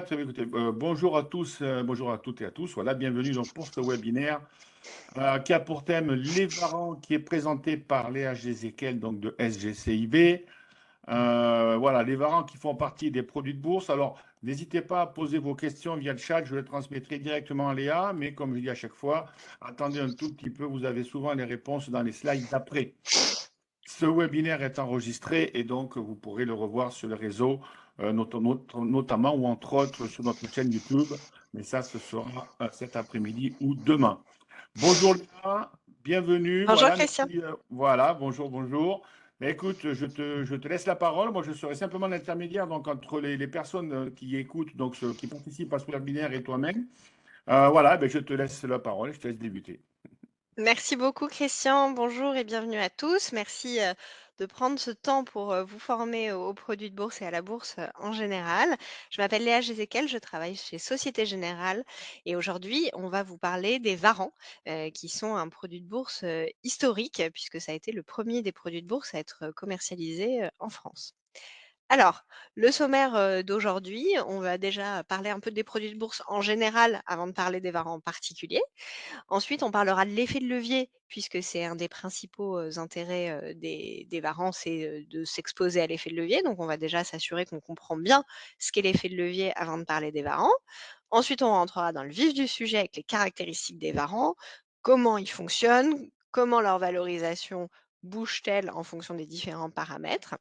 Très bien, écoutez, bonjour à tous, bonjour à toutes et à tous. Voilà, bienvenue donc pour ce webinaire qui a pour thème les varans, qui est présenté par Léa Gézéquel, donc de SGCIB. Voilà, les varans qui font partie des produits de bourse. Alors, n'hésitez pas à poser vos questions via le chat, je les transmettrai directement à Léa, mais comme je dis à chaque fois, attendez un tout petit peu, vous avez souvent les réponses dans les slides d'après. Ce webinaire est enregistré et donc vous pourrez le revoir sur le réseau, notamment ou entre autres sur notre chaîne YouTube. Mais ça, ce sera cet après-midi ou demain. Bonjour Léa, bienvenue. Bonjour Voilà, Christian. merci. Voilà, bonjour, bonjour. Mais écoute, je te laisse la parole. Moi, je serai simplement l'intermédiaire donc, entre les personnes qui écoutent, donc ceux qui participent à ce webinaire et toi-même. Voilà, ben, je te laisse la parole, je te laisse débuter. Merci beaucoup Christian. Bonjour et bienvenue à tous. Merci de prendre ce temps pour vous former aux produits de bourse et à la bourse en général. Je m'appelle Léa Gézéquel, je travaille chez Société Générale et aujourd'hui on va vous parler des varans qui sont un produit de bourse historique puisque ça a été le premier des produits de bourse à être commercialisé en France. Alors, le sommaire d'aujourd'hui, on va déjà parler un peu des produits de bourse en général avant de parler des varans en particulier. Ensuite, on parlera de l'effet de levier, puisque c'est un des principaux intérêts des varans, c'est de s'exposer à l'effet de levier. Donc, on va déjà s'assurer qu'on comprend bien ce qu'est l'effet de levier avant de parler des varans. Ensuite, on rentrera dans le vif du sujet avec les caractéristiques des varans, comment ils fonctionnent, comment leur valorisation bouge-t-elle en fonction des différents paramètres.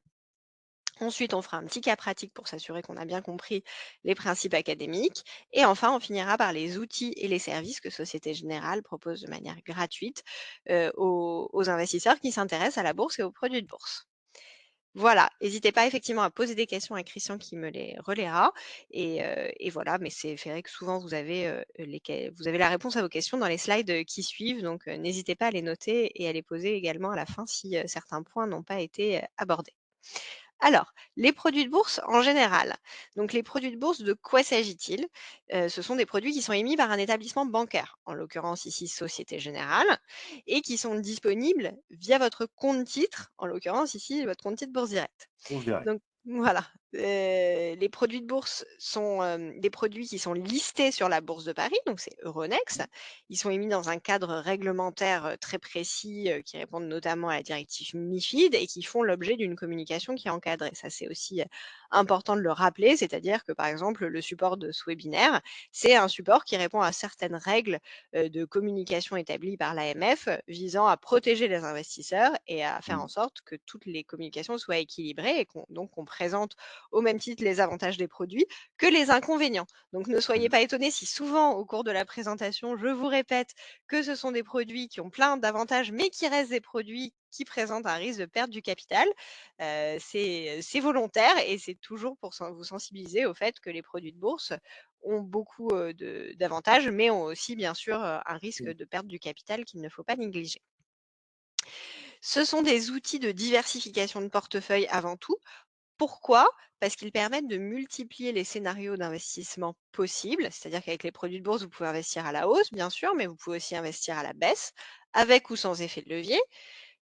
Ensuite, on fera un petit cas pratique pour s'assurer qu'on a bien compris les principes académiques. Et enfin, on finira par les outils et les services que Société Générale propose de manière gratuite aux investisseurs qui s'intéressent à la bourse et aux produits de bourse. Voilà, n'hésitez pas effectivement à poser des questions à Christian qui me les relaiera. Et voilà, mais c'est vrai que souvent vous avez la réponse à vos questions dans les slides qui suivent, donc n'hésitez pas à les noter et à les poser également à la fin si certains points n'ont pas été abordés. Alors, les produits de bourse en général. Donc, les produits de bourse, de quoi s'agit-il? Ce sont des produits qui sont émis par un établissement bancaire, en l'occurrence ici Société Générale, et qui sont disponibles via votre compte titre, en l'occurrence ici votre compte titre Bourse Direct. Course directe. Donc voilà, les produits de bourse sont, des produits qui sont listés sur la Bourse de Paris, donc c'est Euronext. Ils sont émis dans un cadre réglementaire, très précis, qui répondent notamment à la directive MiFID et qui font l'objet d'une communication qui est encadrée. Ça, c'est aussi, important de le rappeler, c'est-à-dire que, par exemple, le support de ce webinaire, c'est un support qui répond à certaines règles, de communication établies par l'AMF, visant à protéger les investisseurs et à faire en Mm. sorte que toutes les communications soient équilibrées et qu'on présente au même titre les avantages des produits que les inconvénients. Donc ne soyez Mm. pas étonnés si souvent au cours de la présentation, je vous répète que ce sont des produits qui ont plein d'avantages, mais qui restent des produits qui présentent un risque de perte du capital. C'est volontaire et c'est toujours pour vous sensibiliser au fait que les produits de bourse ont beaucoup d'avantages, mais ont aussi bien sûr un risque de perte du capital qu'il ne faut pas négliger. Ce sont des outils de diversification de portefeuille avant tout. Pourquoi? Parce qu'ils permettent de multiplier les scénarios d'investissement possibles, c'est-à-dire qu'avec les produits de bourse, vous pouvez investir à la hausse, bien sûr, mais vous pouvez aussi investir à la baisse, avec ou sans effet de levier,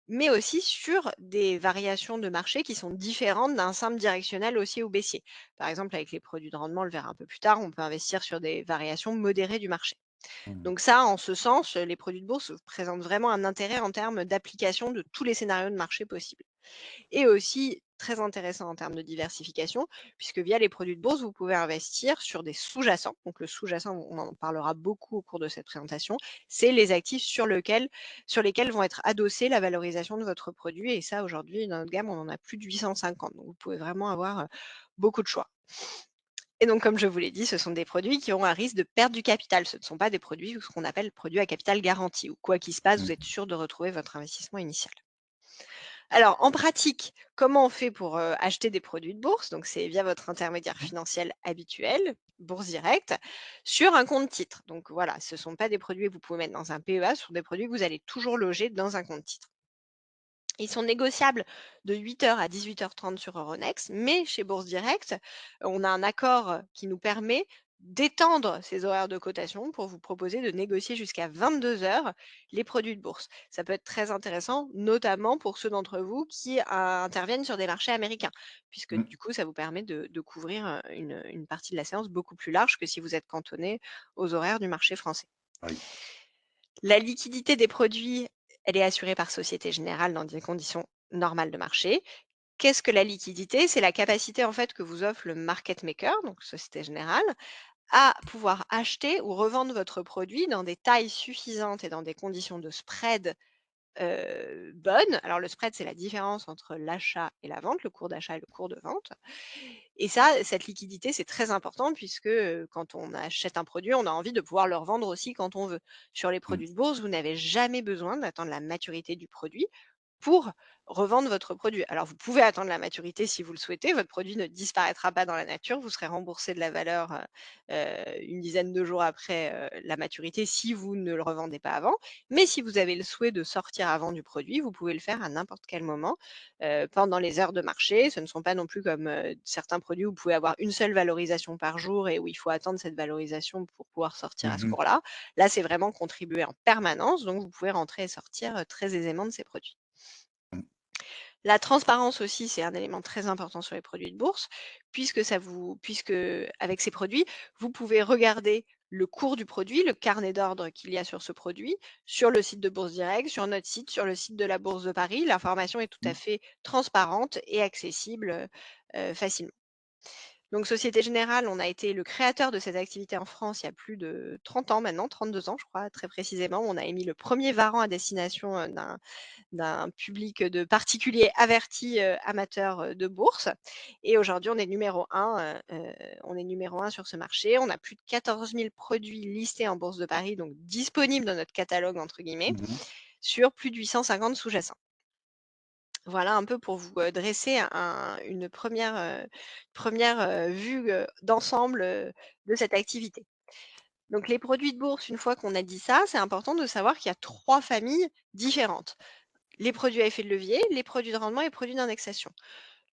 mais aussi sur des variations de marché qui sont différentes d'un simple directionnel haussier ou baissier. Par exemple, avec les produits de rendement, on le verra un peu plus tard, on peut investir sur des variations modérées du marché. Mm. Donc ça, en ce sens, les produits de bourse présentent vraiment un intérêt en termes d'application de tous les scénarios de marché possibles. Et aussi très intéressant en termes de diversification, puisque via les produits de bourse, vous pouvez investir sur des sous-jacents. Donc le sous-jacent, on en parlera beaucoup au cours de cette présentation, c'est les actifs sur lesquels vont être adossés la valorisation de votre produit. Et ça, aujourd'hui, dans notre gamme, on en a plus de 850. Donc vous pouvez vraiment avoir beaucoup de choix. Et donc, comme je vous l'ai dit, ce sont des produits qui ont un risque de perte du capital. Ce ne sont pas des produits, ce qu'on appelle produits à capital garanti, où quoi qu'il se passe, vous êtes Mm. sûr de retrouver votre investissement initial. Alors, en pratique, comment on fait pour acheter des produits de bourse? Donc, c'est via votre intermédiaire financier habituel, Bourse Direct, sur un compte titre. Donc, voilà, ce ne sont pas des produits que vous pouvez mettre dans un PEA, ce sont des produits que vous allez toujours loger dans un compte titre. Ils sont négociables de 8 heures à 18h30 sur Euronext, mais chez Bourse Direct, on a un accord qui nous permet d'étendre ces horaires de cotation pour vous proposer de négocier jusqu'à 22 heures les produits de bourse. Ça peut être très intéressant, notamment pour ceux d'entre vous qui interviennent sur des marchés américains, puisque Mmh. du coup, ça vous permet de couvrir une partie de la séance beaucoup plus large que si vous êtes cantonné aux horaires du marché français. Oui. La liquidité des produits, elle est assurée par Société Générale dans des conditions normales de marché. Qu'est-ce que la liquidité? C'est la capacité en fait que vous offre le market maker, donc Société Générale, à pouvoir acheter ou revendre votre produit dans des tailles suffisantes et dans des conditions de spread bonnes. Alors le spread, c'est la différence entre l'achat et la vente, le cours d'achat et le cours de vente. Et ça, cette liquidité, c'est très important puisque, quand on achète un produit, on a envie de pouvoir le revendre aussi quand on veut. Sur les Mmh. produits de bourse, vous n'avez jamais besoin d'attendre la maturité du produit pour revendre votre produit. Alors vous pouvez attendre la maturité si vous le souhaitez, votre produit ne disparaîtra pas dans la nature, vous serez remboursé de la valeur, une dizaine de jours après, la maturité si vous ne le revendez pas avant. Mais si vous avez le souhait de sortir avant du produit, vous pouvez le faire à n'importe quel moment, pendant les heures de marché. Ce ne sont pas non plus comme, certains produits où vous pouvez avoir une seule valorisation par jour et où il faut attendre cette valorisation pour pouvoir sortir à ce Mmh. cours-là. Là, c'est vraiment contribuer en permanence, donc vous pouvez rentrer et sortir, très aisément de ces produits. Mmh. La transparence aussi, c'est un élément très important sur les produits de bourse, puisque avec ces produits, vous pouvez regarder le cours du produit, le carnet d'ordre qu'il y a sur ce produit, sur le site de Bourse Direct, sur notre site, sur le site de la Bourse de Paris. L'information est tout à Mmh. fait transparente et accessible, facilement. Donc Société Générale, on a été le créateur de cette activité en France il y a plus de 30 ans maintenant, 32 ans je crois très précisément. On a émis le premier er à destination, d'un public de particuliers avertis, amateurs, de bourse et aujourd'hui on est numéro un sur ce marché. On a plus de 14 000 produits listés en Bourse de Paris, donc disponibles dans notre «catalogue» entre guillemets, Mmh. sur plus de 850 sous-jacents. Voilà un peu pour vous, dresser une première vue, d'ensemble, de cette activité. Donc les produits de bourse, une fois qu'on a dit ça, c'est important de savoir qu'il y a 3 familles différentes. Les produits à effet de levier, les produits de rendement et les produits d'indexation.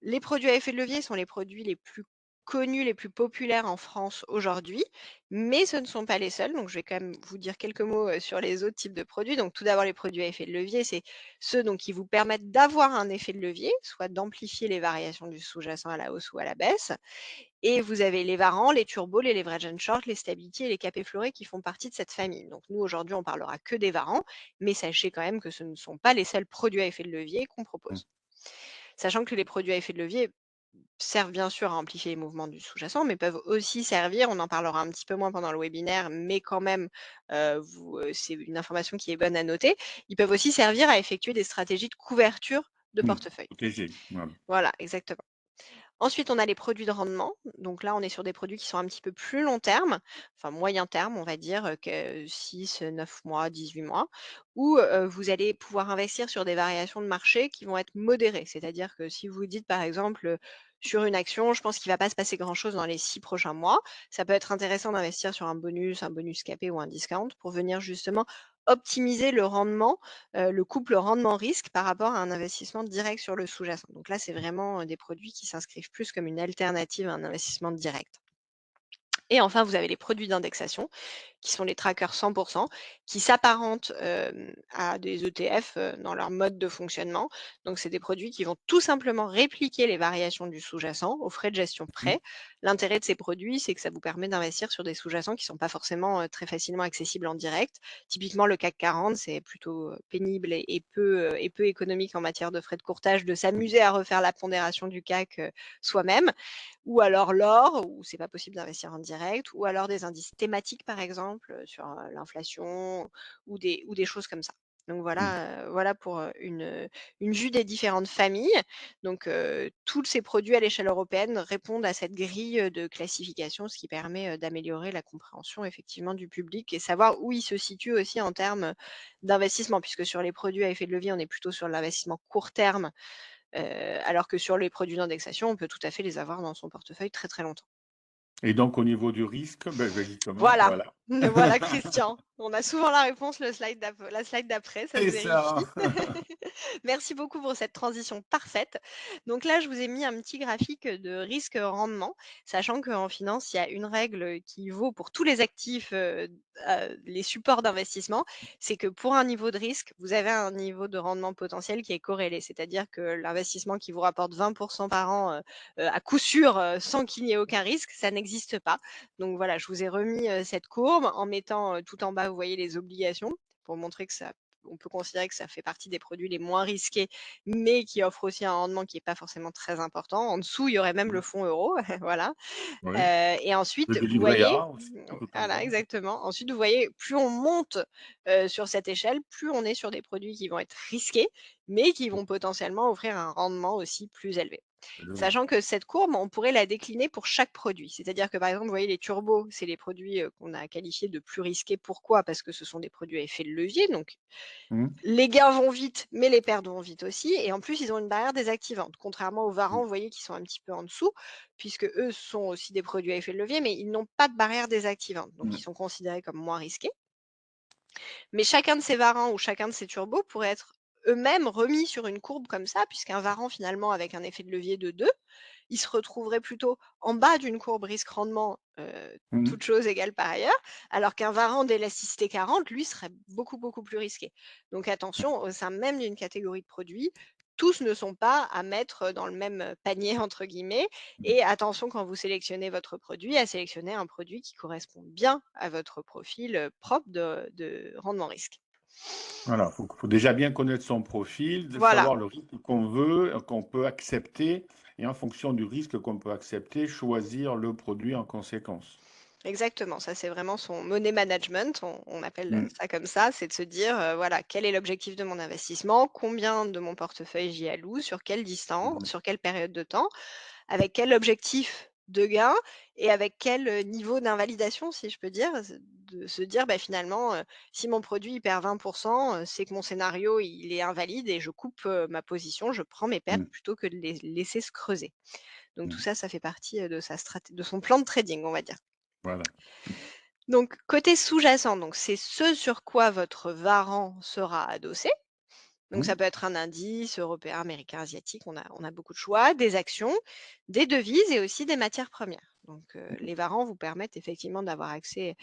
Les produits à effet de levier sont les produits les plus connus, les plus populaires en France aujourd'hui, mais ce ne sont pas les seuls. Donc, je vais quand même vous dire quelques mots sur les autres types de produits. Donc, tout d'abord, les produits à effet de levier, c'est ceux donc, qui vous permettent d'avoir un effet de levier, soit d'amplifier les variations du sous-jacent à la hausse ou à la baisse. Et vous avez les varants, les turbos, les leverage and short, les stability et les cap effleurés qui font partie de cette famille. Donc, nous, aujourd'hui, on parlera que des varants, mais sachez quand même que ce ne sont pas les seuls produits à effet de levier qu'on Mmh. propose. Sachant que les produits à effet de levier servent bien sûr à amplifier les mouvements du sous-jacent, mais peuvent aussi servir, on en parlera un petit peu moins pendant le webinaire, mais quand même, c'est une information qui est bonne à noter. Ils peuvent aussi servir à effectuer des stratégies de couverture de Mmh. portefeuille. Protégé, voilà. Voilà, exactement. Ensuite, on a les produits de rendement. Donc là, on est sur des produits qui sont un petit peu plus long terme, enfin moyen terme, on va dire, que 6, 9 mois, 18 mois, où, vous allez pouvoir investir sur des variations de marché qui vont être modérées. C'est-à-dire que si vous dites, par exemple, sur une action: «Je pense qu'il ne va pas se passer grand-chose dans les 6 prochains mois», ça peut être intéressant d'investir sur un bonus capé ou un discount pour venir justement optimiser le rendement, le couple rendement-risque par rapport à un investissement direct sur le sous-jacent. Donc là, c'est vraiment, des produits qui s'inscrivent plus comme une alternative à un investissement direct. Et enfin, vous avez les produits d'indexation qui sont les trackers 100 qui s'apparentent, à des ETF, dans leur mode de fonctionnement. Donc c'est des produits qui vont tout simplement répliquer les variations du sous-jacent aux frais de gestion Mmh. près. L'intérêt de ces produits, c'est que ça vous permet d'investir sur des sous-jacents qui ne sont pas forcément, très facilement accessibles en direct. Typiquement, le CAC 40, c'est plutôt, pénible et peu économique en matière de frais de courtage de Mmh. s'amuser à refaire la pondération du CAC, soi-même. Ou alors l'or, où c'est pas possible d'investir en direct, ou alors des indices thématiques, par exemple, sur, l'inflation ou des choses comme ça. Donc Mmh. voilà, voilà pour, une vue des différentes familles. Donc tous ces produits à l'échelle européenne répondent à cette grille, de classification, ce qui permet, d'améliorer la compréhension effectivement du public et savoir où il se situe aussi en termes, d'investissement. Puisque sur les produits à effet de levier, on est plutôt sur l'investissement court terme, alors que sur les produits d'indexation, on peut tout à fait les avoir dans son portefeuille très, très longtemps. Et donc au niveau du risque, justement, Voilà, voilà. Voilà, Christian. On a souvent la réponse, la slide d'après, ça se C'est ça. vérifie. Merci beaucoup pour cette transition parfaite. Donc là, je vous ai mis un petit graphique de risque-rendement, sachant qu'en finance, il y a une règle qui vaut pour tous les actifs, les supports d'investissement, c'est que pour un niveau de risque, vous avez un niveau de rendement potentiel qui est corrélé. C'est-à-dire que l'investissement qui vous rapporte 20 par an, à coup sûr, sans qu'il n'y ait aucun risque, ça n'existe pas. Donc voilà, je vous ai remis, cette courbe en mettant, tout en bas, vous voyez les obligations pour montrer que ça on peut considérer que ça fait partie des produits les moins risqués, mais qui offrent aussi un rendement qui est pas forcément très important. En dessous, il y aurait même le fonds euro, voilà. Oui. Et Le ensuite, du vous livret voyez A aussi, tout en voilà, bas. exactement. Ensuite, vous voyez, plus on monte, sur cette échelle, plus on est sur des produits qui vont être risqués, mais qui vont potentiellement offrir un rendement aussi plus élevé. Oui. Sachant que cette courbe, on pourrait la décliner pour chaque produit. C'est-à-dire que, par exemple, vous voyez les turbos, c'est les produits, qu'on a qualifiés de plus risqués. Pourquoi? Parce que ce sont des produits à effet de levier, donc Mmh. les gains vont vite, mais les pertes vont vite aussi et en plus, ils ont une barrière désactivante. Contrairement aux Mmh. varans, vous voyez, qui sont un petit peu en dessous, puisque eux sont aussi des produits à effet de levier, mais ils n'ont pas de barrière désactivante, donc Mmh. ils sont considérés comme moins risqués. Mais chacun de ces varans ou chacun de ces turbos pourrait être eux-mêmes remis sur une courbe comme ça, puisqu'un varan finalement avec un effet de levier de 2, il se retrouverait plutôt en bas d'une courbe risque-rendement, Mmh. toutes choses égales par ailleurs, alors qu'un varan d'élasticité 40, lui, serait beaucoup, beaucoup plus risqué. Donc attention, au sein même d'une catégorie de produits, tous ne sont pas à mettre dans le même «panier» entre guillemets et attention quand vous sélectionnez votre produit, à sélectionner un produit qui correspond bien à votre profil, propre de rendement risque. Voilà, faut déjà bien connaître son profil, de Voilà. savoir le risque qu'on veut, qu'on peut accepter et en fonction du risque qu'on peut accepter, choisir le produit en conséquence. Exactement, ça c'est vraiment son money management, on appelle Mmh. ça comme ça, c'est de se dire, voilà: «Quel est l'objectif de mon investissement? Combien de mon portefeuille j'y alloue? Sur quelle distance? Mmh. Sur quelle période de temps? Avec quel objectif de gain? Et avec quel, niveau d'invalidation?» si je peux dire. De se dire: «Bah, finalement, si mon produit il perd 20 c'est que mon scénario il est invalide et je coupe, ma position, je prends mes pertes Mmh. plutôt que de les laisser se creuser». Donc tout Mmh. ça, ça fait partie, de son plan de trading, on va dire. Voilà. Donc côté sous-jacent, donc c'est ce sur quoi votre varan sera adossé. Donc Mmh. ça peut être un indice européen, américain, asiatique, on a beaucoup de choix, des actions, des devises et aussi des matières premières. Donc les varans vous permettent effectivement d'avoir accès,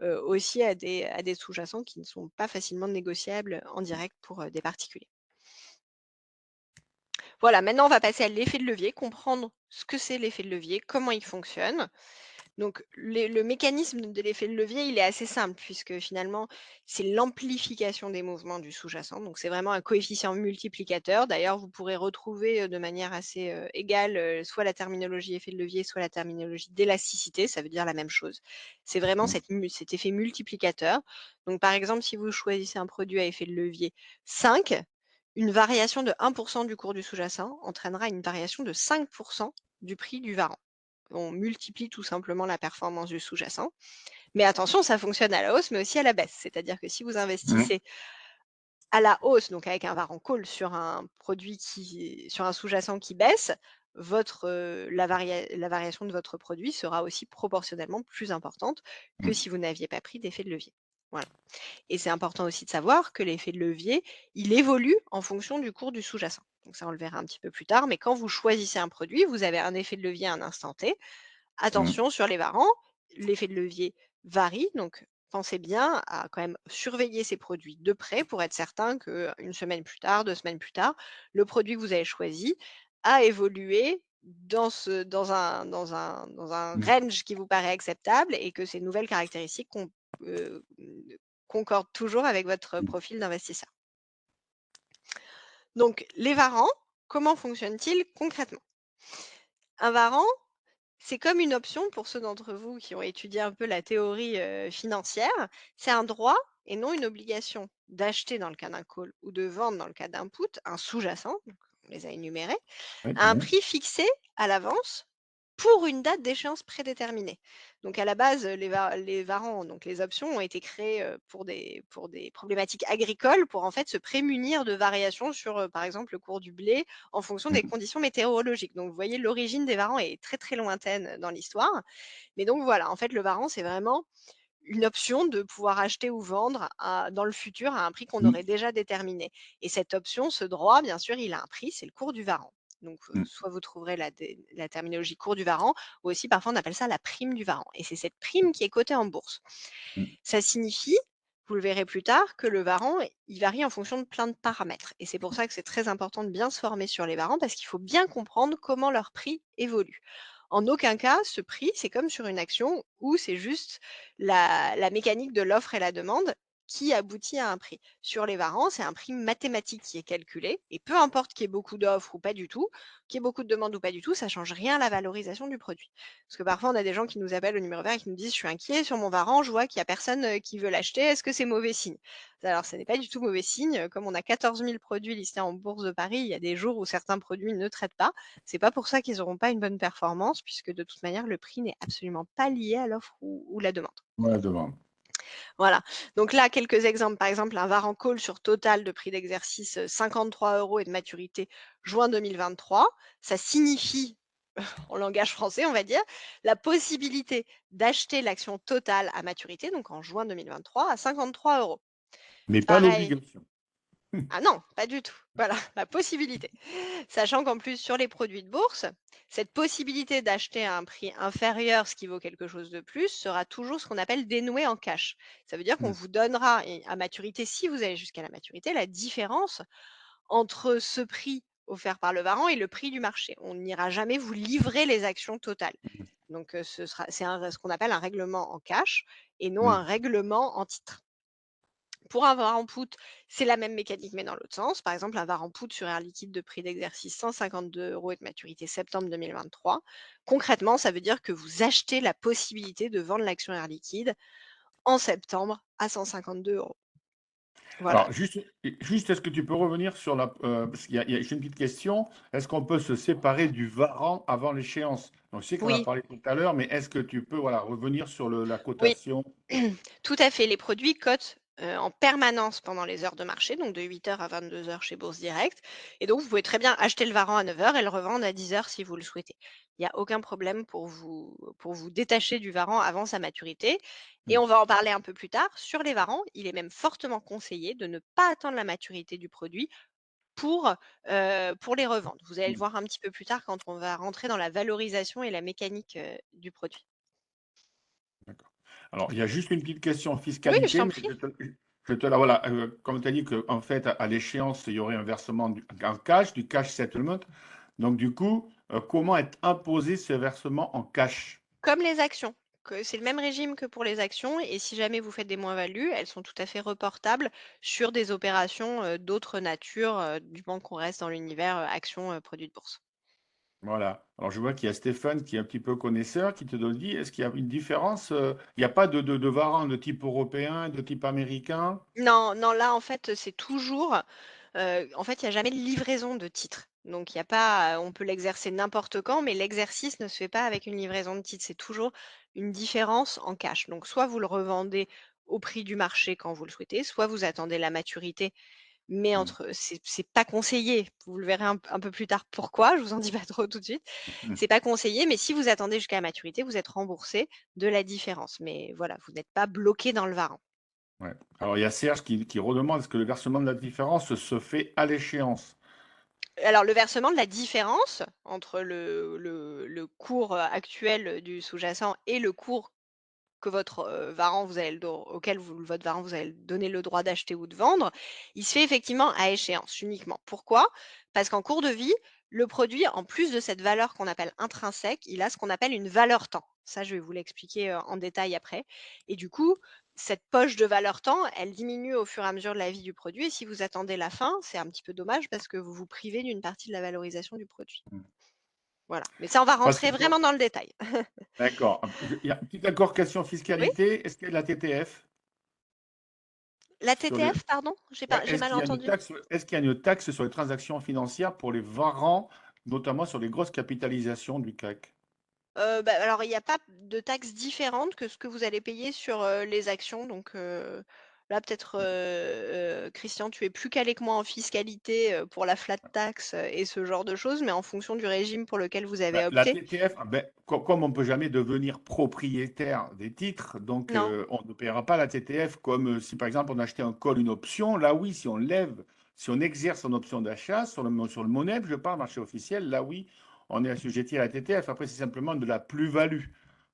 aussi à des sous-jacents qui ne sont pas facilement négociables en direct pour, des particuliers. Voilà, maintenant on va passer à l'effet de levier, comprendre ce que c'est l'effet de levier, comment il fonctionne. Donc le mécanisme de l'effet de levier, il est assez simple puisque finalement, c'est l'amplification des mouvements du sous-jacent. Donc c'est vraiment un coefficient multiplicateur. D'ailleurs, vous pourrez retrouver, de manière assez, égale, soit la terminologie effet de levier, soit la terminologie d'élasticité, ça veut dire la même chose. C'est vraiment Mmh. cet effet multiplicateur. Donc par exemple, si vous choisissez un produit à effet de levier 5, une variation de 1 du cours du sous-jacent entraînera une variation de 5 du prix du varan. On multiplie tout simplement la performance du sous-jacent. Mais attention, ça fonctionne à la hausse, mais aussi à la baisse. C'est-à-dire que si vous Mmh. investissez à la hausse, donc avec un varan call sur un sur un sous-jacent qui baisse, la variation de votre produit sera aussi proportionnellement plus importante que Mmh. si vous n'aviez pas pris d'effet de levier. Voilà. Et c'est important aussi de savoir que l'effet de levier, il évolue en fonction du cours du sous-jacent. Donc ça, on le verra un petit peu plus tard, mais quand vous choisissez un produit, vous avez un effet de levier à un instant T. Mmh. Attention sur les varans, l'effet de levier varie, donc pensez bien à quand même surveiller ces produits de près pour être certain qu'une semaine plus tard, 2 semaines plus tard, le produit que vous avez choisi a évolué dans un Mmh. range qui vous paraît acceptable et que ces nouvelles caractéristiques heu, concordent toujours avec votre Mmh. profil d'investisseur. Donc les varans, comment fonctionnent-ils concrètement? Un varan, c'est comme une option pour ceux d'entre vous qui ont étudié un peu la théorie, financière. C'est un droit et non une obligation d'acheter dans le cas d'un call ou de vendre dans le cas d'un put, un sous-jacent, donc on les a énumérés, Oui. à un Mmh. prix fixé à l'avance pour une date d'échéance prédéterminée. Donc à la base, les varans, donc les options ont été créées, pour des problématiques agricoles, pour en fait se prémunir de variations sur, par exemple, le cours du blé en fonction des Mmh. conditions météorologiques. Donc vous voyez, l'origine des varans est très, très lointaine dans l'histoire. Mais donc voilà, en fait, le varan, c'est vraiment une option de pouvoir acheter ou vendre dans le futur à un prix qu'on Mmh, aurait déjà déterminé. Et cette option, ce droit, bien sûr, il a un prix, c'est le cours du varan. Donc, mmh, soit vous trouverez la terminologie cours du varan, ou aussi parfois on appelle ça la prime du varan. Et c'est cette prime qui est cotée en bourse. mmh. Ça signifie, vous le verrez plus tard, que le varan, il varie en fonction de plein de paramètres. Et c'est pour ça que c'est très important de bien se former sur les varans, parce qu'il faut bien comprendre comment leur prix évolue. En aucun cas, ce prix, c'est comme sur une action où c'est juste la mécanique de l'offre et la demande qui aboutit à un prix. Sur les varans, c'est un prix mathématique qui est calculé, et peu importe qu'il y ait beaucoup d'offres ou pas du tout, qu'il y ait beaucoup de demandes ou pas du tout, ça change rien à la valorisation du produit. Parce que parfois, on a des gens qui nous appellent au numéro vert et qui nous disent: «Je suis inquiet sur mon varan, je vois qu'il y a personne, qui veut l'acheter. Est-ce que c'est mauvais signe?» Alors, ce n'est pas du tout mauvais signe. Comme on a 14 000 produits listés en bourse de Paris, il y a des jours où certains produits ne traitent pas. C'est pas pour ça qu'ils n'auront pas une bonne performance, puisque de toute manière, le prix n'est absolument pas lié à l'offre ou la demande. Ouais, demande. Voilà. Donc là, quelques exemples. Par exemple, un varan call sur total de prix d'exercice, 53 € et de maturité juin 2023. Ça signifie, en langage français, on va dire, la possibilité d'acheter l'action totale à maturité, donc en juin 2023, à 53 €. Mais pas Pareil. l'obligation. Ah non, pas du tout. Voilà, la possibilité. Sachant qu'en plus, sur les produits de bourse, cette possibilité d'acheter à un prix inférieur, ce qui vaut quelque chose de plus, sera toujours ce qu'on appelle dénoué en cash. Ça veut dire qu'on Mmh, vous donnera à maturité, si vous allez jusqu'à la maturité, la différence entre ce prix offert par le varan et le prix du marché. On n'ira jamais vous livrer les actions totales. mmh, Donc, ce qu'on appelle un règlement en cash et non mmh. un règlement en titre. Pour un var en put, c'est la même mécanique, mais dans l'autre sens. Par exemple, un var en put sur Air Liquide de prix d'exercice 152 € et de maturité septembre 2023. Concrètement, ça veut dire que vous achetez la possibilité de vendre l'action Air Liquide en septembre à 152 €. Voilà. Alors, juste, est-ce que tu peux revenir sur parce j'ai une petite question. Est-ce qu'on peut se séparer du varan avant l'échéance? Donc, je sais qu'on a Oui, parlé tout à l'heure, mais est-ce que tu peux, voilà, revenir sur la oui. cotation? Tout à fait. Les produits cotent, en permanence pendant les heures de marché, donc de 8 heures à 22 heures chez Bourse Direct, et donc vous pouvez très bien acheter le varan à 9 heures et le revendre à 10 heures si vous le souhaitez. Il y a aucun problème pour vous détacher du varan avant sa maturité, et Mmh, on va en parler un peu plus tard. Sur les varans, il est même fortement conseillé de ne pas attendre la maturité du produit pour les revendre. Vous allez le mmh, voir un petit peu plus tard quand on va rentrer dans la valorisation et la mécanique, du produit. d'accord. Alors, il y a juste une petite question Oui, je fiscalité, t'en mais prie. je te la voilà. Comme tu as dit qu'en fait, à l'échéance, il y aurait un versement en cash, du cash settlement. Donc, du coup, comment est imposé ce versement en cash? Comme les actions, que c'est le même régime que pour les actions, et si jamais vous faites des moins-values, elles sont tout à fait reportables sur des opérations, d'autre nature, du moment qu'on reste dans l'univers, actions, produits de bourse. Voilà. Alors, je vois qu'il y a Stéphane qui est un petit peu connaisseur, qui te donne dit, est-ce qu'il y a une différence? Il n'y a pas de varan de type européen, de type américain? Non, non, là, en fait, c'est toujours, en fait, il y a jamais de livraison de titre. Donc il y a pas, on peut l'exercer n'importe quand, mais l'exercice ne se fait pas avec une livraison de titre. C'est toujours une différence en cash. Donc soit vous le revendez au prix du marché quand vous le souhaitez, soit vous attendez la maturité. Mais Hmm. c'est pas conseillé. Vous le verrez un peu plus tard pourquoi, je vous en dis pas trop tout de suite. Hmm. C'est pas conseillé, mais si vous attendez jusqu'à la maturité, vous êtes remboursé de la différence. Mais voilà, vous n'êtes pas bloqué dans le varan. Ouais. Alors, il y a Serge qui redemande, est-ce que le versement de la différence se fait à l'échéance? Alors le versement de la différence entre le cours, actuel, du sous-jacent et le cours que votre, varan vous avez le do auquel votre varan vous allez donner le droit d'acheter ou de vendre, il se fait effectivement à échéance uniquement. Pourquoi? Parce qu'en cours de vie, le produit, en plus de cette valeur qu'on appelle intrinsèque, il a ce qu'on appelle une valeur temps. Ça, je vais vous l'expliquer, en détail après, et du coup, cette poche de valeur temps, elle diminue au fur et à mesure de la vie du produit, et si vous attendez la fin, c'est un petit peu dommage parce que vous vous privez d'une partie de la valorisation du produit. Hmm. Voilà, mais ça, on va Parce que, rentrer vraiment dans le détail. d'accord. Il y a une petite encore question Oui? fiscalité. Est-ce qu'il y a de la TTF La sur les... TTF, pardon? Ouais, J'ai mal entendu. est-ce qu'il y a une taxe sur les transactions financières pour les varans, notamment sur les grosses capitalisations du CAC? Alors il y a pas de taxe différente que ce que vous allez payer sur, les actions, donc Là, peut-être, Christian, tu es plus calé que moi en fiscalité, pour la flat tax, et ce genre de choses, mais en fonction du régime pour lequel vous avez Bah, la opté? TTF, ah ben, comme on ne peut jamais devenir propriétaire des titres, donc Non? on ne paiera pas la TTF comme si par exemple on achetait un call, une option. Là oui, si on lève, si on exerce une option d'achat sur le MONEP, je parle marché officiel, là oui, on est assujetti à la TTF. Après, c'est simplement de la plus-value.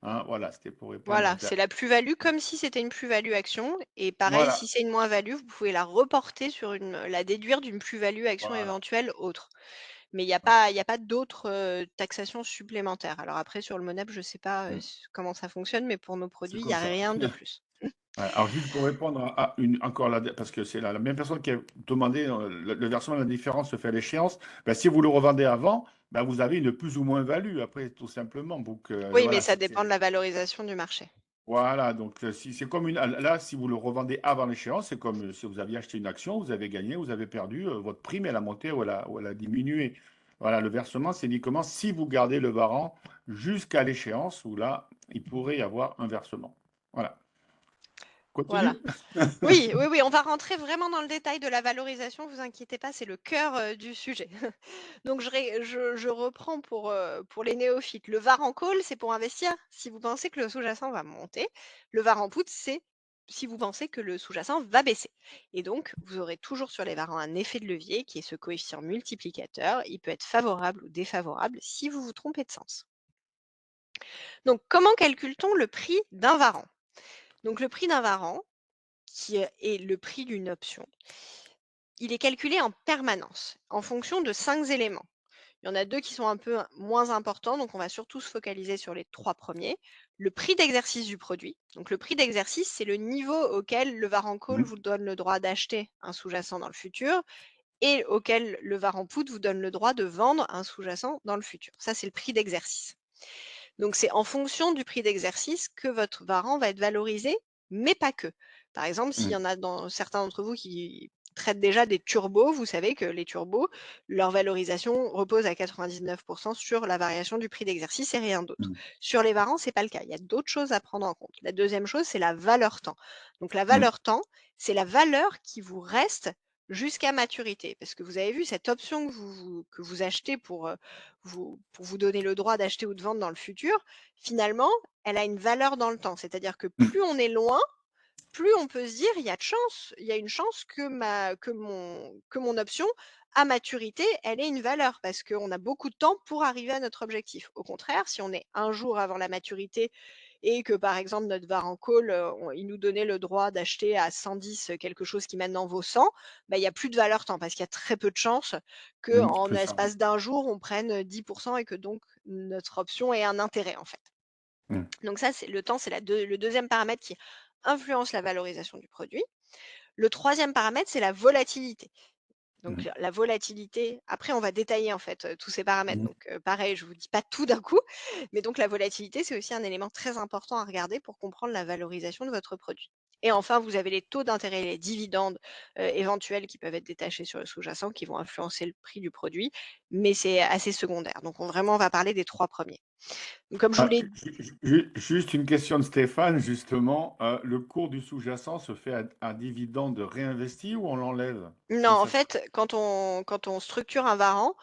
Hein, voilà, c'était pour répondre. Voilà, c'est la plus-value comme si c'était une plus-value action et pareil, si Voilà, c'est une moins-value, vous pouvez la reporter sur la déduire d'une plus-value action voilà. éventuelle autre. Mais Ouais. il y a pas d'autres, taxations supplémentaires. Alors après sur le MONEP, je sais pas, Mm. comment ça fonctionne, mais pour nos C'est produits, il y comme a ça. rien de plus. Ouais, alors juste pour répondre à une encore là, parce que c'est la même personne qui a demandé le versement de la différence se fait à l'échéance. Ben, si vous le revendez avant, ben, vous avez une plus ou moins value après tout simplement. Donc Oui, mais voilà, ça dépend de la valorisation du marché. voilà, donc si c'est comme une là si vous le revendez avant l'échéance, c'est comme si vous aviez acheté une action, vous avez gagné, vous avez perdu, votre prime elle a monté ou elle a diminué. Voilà, le versement c'est uniquement si vous gardez le varan jusqu'à l'échéance où là il pourrait y avoir un versement. Voilà. Voilà. Continue. Oui, oui, oui, on va rentrer vraiment dans le détail de la valorisation, vous inquiétez pas, c'est le cœur, du sujet. Donc je reprends pour les néophytes. Le VAR en call, c'est pour investir si vous pensez que le sous-jacent va monter. Le VAR en put, c'est si vous pensez que le sous-jacent va baisser. Et donc, vous aurez toujours sur les varants un effet de levier qui est ce coefficient multiplicateur. Il peut être favorable ou défavorable si vous vous trompez de sens. Donc, comment calcule-t-on le prix d'un varant? Donc, le prix d'un varant, qui est le prix d'une option, il est calculé en permanence en fonction de 5 éléments. Il y en a 2 qui sont un peu moins importants, donc on va surtout se focaliser sur les 3 premiers. Le prix d'exercice du produit. Donc le prix d'exercice, c'est le niveau auquel le VAR en call Mhm. vous donne le droit d'acheter un sous-jacent dans le futur et auquel le VAR en put vous donne le droit de vendre un sous-jacent dans le futur. Ça, c'est le prix d'exercice. Donc c'est en fonction du prix d'exercice que votre varant va être valorisé, mais pas que. Par exemple, s'il y Mhm. en a dans certains d'entre vous qui traitent déjà des turbos, vous savez que les turbos, leur valorisation repose à 99 sur la variation du prix d'exercice et rien d'autre. Mhm. Sur les varants, c'est pas le cas. Il y a d'autres choses à prendre en compte. La deuxième chose, c'est la valeur temps. Donc la Mhm. valeur temps, c'est la valeur qui vous reste jusqu'à maturité. Parce que vous avez vu cette option que vous achetez pour vous donner le droit d'acheter ou de vendre dans le futur, finalement, elle a une valeur dans le temps. C'est-à-dire que Mhm. plus on est loin, plus on peut se dire il y a une chance que mon option à maturité, elle ait une valeur parce qu'on a beaucoup de temps pour arriver à notre objectif. Au contraire, si on est un jour avant la maturité et que par exemple notre VAR en call, il nous donnait le droit d'acheter à 110 quelque chose qui maintenant vaut 100, bah, il y a plus de valeur temps parce qu'il y a très peu de chances Mhm. qu'en C'est ça. l'espace d'un jour, on prenne 10 et que donc notre option ait un intérêt en fait. Mhm. Donc ça, c'est le temps, c'est le deuxième paramètre qui influence la valorisation du produit. Le troisième paramètre, c'est la volatilité. Donc Mhm. la volatilité, après on va détailler en fait, tous ces paramètres. Mhm. Donc pareil, je ne vous dis pas tout d'un coup, mais donc la volatilité, c'est aussi un élément très important à regarder pour comprendre la valorisation de votre produit. Et enfin, vous avez les taux d'intérêt et les dividendes, éventuels qui peuvent être détachés sur le sous-jacent qui vont influencer le prix du produit, mais c'est assez secondaire. Donc on va parler des 3 premiers. Donc comme je vous Ah, l'ai juste une question de Stéphane, justement. Le cours du sous-jacent se fait à dividende réinvesti ou on l'enlève? Non, Comment en ça se passe? fait, quand on structure un varant,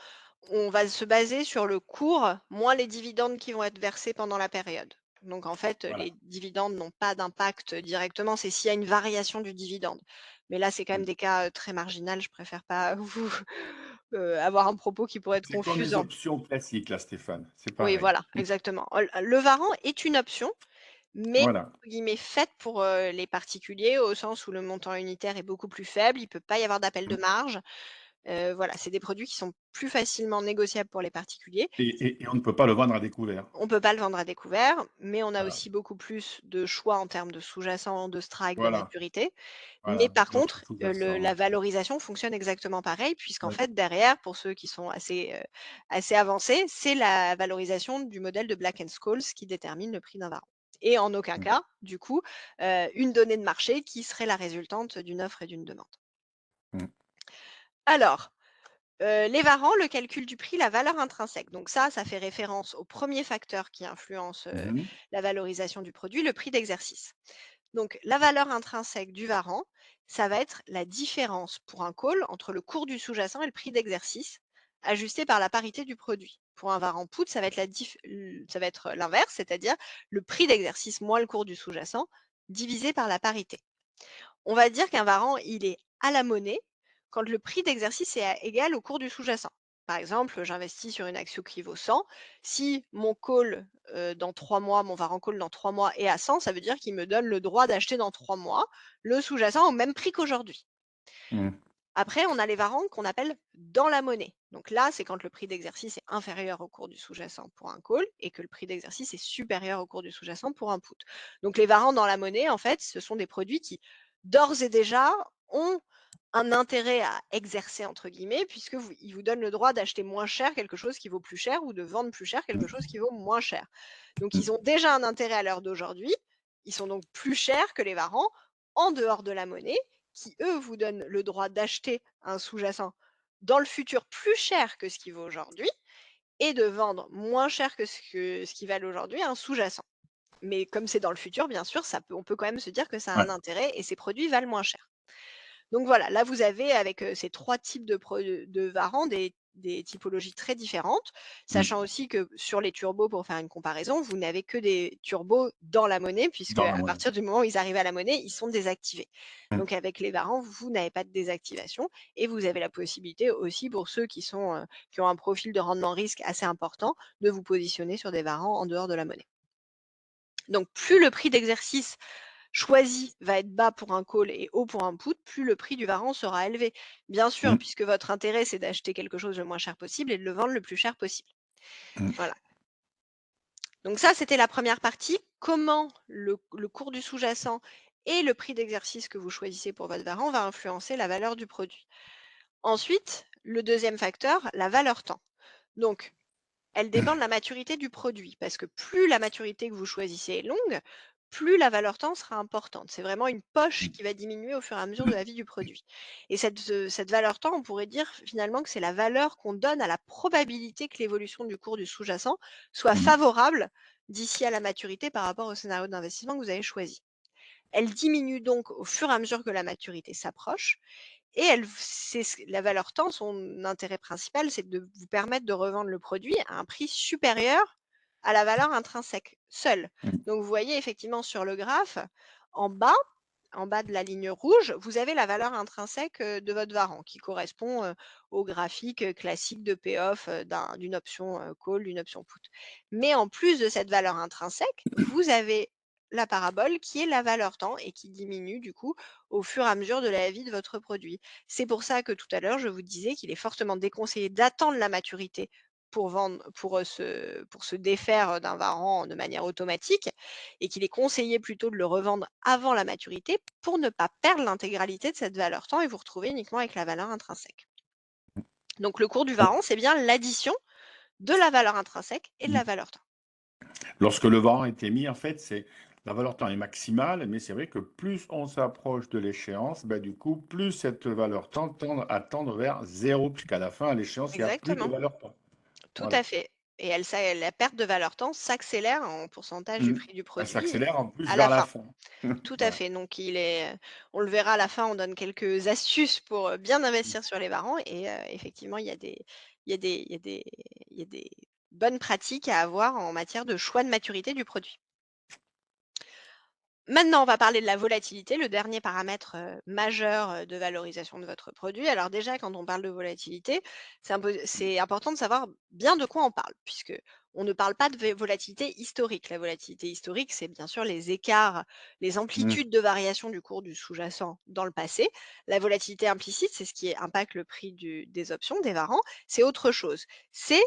on va se baser sur le cours moins les dividendes qui vont être versés pendant la période. Donc en fait, Voilà. les dividendes n'ont pas d'impact directement, c'est s'il y a une variation du dividende. Mais là, c'est quand même Mhm. des cas, très marginal, je préfère pas vous, avoir un propos qui pourrait être C'est comme les confusant. options classiques, là, Stéphane. C'est Oui, pareil. voilà, exactement. Le varant est une option, mais Voilà. entre guillemets «faite» pour, les particuliers, au sens où le montant unitaire est beaucoup plus faible, il ne peut pas y avoir d'appel de Mhm. marge. Voilà, c'est des produits qui sont plus facilement négociables pour les particuliers. Et on ne peut pas le vendre à découvert. On peut pas le vendre à découvert, mais on a Voilà. aussi beaucoup plus de choix en termes de sous-jacent, de strike, de Voilà. maturité. Mais Voilà. par D'autres contre, la sous-jacents. valorisation fonctionne exactement pareil puisqu'en Ouais. fait derrière, pour ceux qui sont assez avancés, c'est la valorisation du modèle de Black& Scholes qui détermine le prix d'un varant. Et en aucun Mhm. cas, du coup, une donnée de marché qui serait la résultante d'une offre et d'une demande. Mhm. Alors, les varants, le calcul du prix, la valeur intrinsèque. Donc ça fait référence au premier facteur qui influence, Mhm. la valorisation du produit, le prix d'exercice. Donc, la valeur intrinsèque du varant, ça va être la différence pour un call entre le cours du sous-jacent et le prix d'exercice, ajusté par la parité du produit. Pour un varant put, ça va être ça va être l'inverse, c'est-à-dire le prix d'exercice moins le cours du sous-jacent divisé par la parité. On va dire qu'un varant, il est à la monnaie quand le prix d'exercice est égal au cours du sous-jacent. Par exemple, j'investis sur une action qui vaut 100. Si mon call dans 3 mois, mon varant call dans 3 mois est à 100, ça veut dire qu'il me donne le droit d'acheter dans 3 mois le sous-jacent au même prix qu'aujourd'hui. Mmh. Après, on a les varants qu'on appelle dans la monnaie. Donc là, c'est quand le prix d'exercice est inférieur au cours du sous-jacent pour un call et que le prix d'exercice est supérieur au cours du sous-jacent pour un put. Donc les varants dans la monnaie, en fait, ce sont des produits qui, d'ores et déjà, ont un intérêt à exercer, entre guillemets, puisque ils vous donnent le droit d'acheter moins cher quelque chose qui vaut plus cher ou de vendre plus cher quelque chose qui vaut moins cher. Donc ils Mmh. ont déjà un intérêt à l'heure d'aujourd'hui. Ils sont donc plus chers que les varants en dehors de la monnaie qui, eux, vous donnent le droit d'acheter un sous-jacent dans le futur plus cher que ce qu'il vaut aujourd'hui et de vendre moins cher que ce qui valent aujourd'hui un sous-jacent. Mais comme c'est dans le futur, bien sûr, on peut quand même se dire que ça a Ouais. un intérêt et ces produits valent moins cher. Donc voilà, là vous avez avec, ces 3 types de varans des typologies très différentes, Mmh. sachant aussi que sur les turbos, pour faire une comparaison, vous n'avez que des turbos dans la monnaie puisque Dans la à monnaie. partir du moment où ils arrivent à la monnaie, ils sont désactivés. Mmh. Donc avec les varans, vous n'avez pas de désactivation et vous avez la possibilité aussi pour ceux qui ont un profil de rendement risque assez important, de vous positionner sur des varans en dehors de la monnaie. Donc plus le prix d'exercice choisi va être bas pour un call et haut pour un put, plus le prix du varant sera élevé. Bien sûr, Mmh. puisque votre intérêt, c'est d'acheter quelque chose le moins cher possible et de le vendre le plus cher possible. Mmh. Voilà. Donc ça, c'était la première partie. Comment le cours du sous-jacent et le prix d'exercice que vous choisissez pour votre varant va influencer la valeur du produit. Ensuite, le deuxième facteur, la valeur temps. Donc, elle dépend de la maturité du produit, parce que plus la maturité que vous choisissez est longue, plus la valeur temps sera importante. C'est vraiment une poche qui va diminuer au fur et à mesure de la vie du produit. Et cette valeur temps, on pourrait dire finalement que c'est la valeur qu'on donne à la probabilité que l'évolution du cours du sous-jacent soit Mmh. favorable d'ici à la maturité par rapport au scénario d'investissement que vous avez choisi. Elle diminue donc au fur et à mesure que la maturité s'approche et la valeur temps, son intérêt principal, c'est de vous permettre de revendre le produit à un prix supérieur à la valeur intrinsèque, seule. Mmh. Donc vous voyez effectivement sur le graphe, en bas, en bas de la ligne rouge, vous avez la valeur intrinsèque, de votre varant qui correspond, au graphique, classique de payoff, d'une option, call, d'une option put. Mais en plus de cette valeur intrinsèque, vous avez la parabole qui est la valeur temps et qui diminue du coup au fur et à mesure de la vie de votre produit. C'est pour ça que tout à l'heure, je vous disais qu'il est fortement déconseillé d'attendre la maturité pour vendre, pour se défaire d'un varan de manière automatique et qu'il est conseillé plutôt de le revendre avant la maturité pour ne pas perdre l'intégralité de cette valeur temps et vous retrouver uniquement avec la valeur intrinsèque. Donc le cours du varan, c'est bien l'addition de la valeur intrinsèque et de Mmh. la valeur temps. Lorsque le vent est émis, en fait, c'est la valeur temps est maximale, mais c'est vrai que plus on s'approche de l'échéance, bah, du coup, plus cette valeur temps tendre vers zéro, puisqu'à la fin, à l'échéance, il n'y a plus de Exactement. valeur temps. Tout à Voilà. fait et la perte de valeur temps s'accélère en pourcentage du Mmh. prix du Elle produit s'accélère en plus à la vers la fin. fin. Tout à Voilà. fait, donc on le verra à la fin, on donne quelques astuces pour, bien Mmh. investir sur les varants et effectivement, il y a des il y a des il y a des bonnes pratiques à avoir en matière de choix de maturité du produit. Maintenant, on va parler de la volatilité, le dernier paramètre, majeur, de valorisation de votre produit. Alors déjà, quand on parle de volatilité, c'est important de savoir bien de quoi on parle, puisque on ne parle pas de volatilité historique. La volatilité historique, c'est bien sûr les écarts, les Mmh. amplitudes de variation du cours du sous-jacent dans le passé. La volatilité implicite, c'est ce qui impacte le prix des options, des varants. C'est autre chose. C'est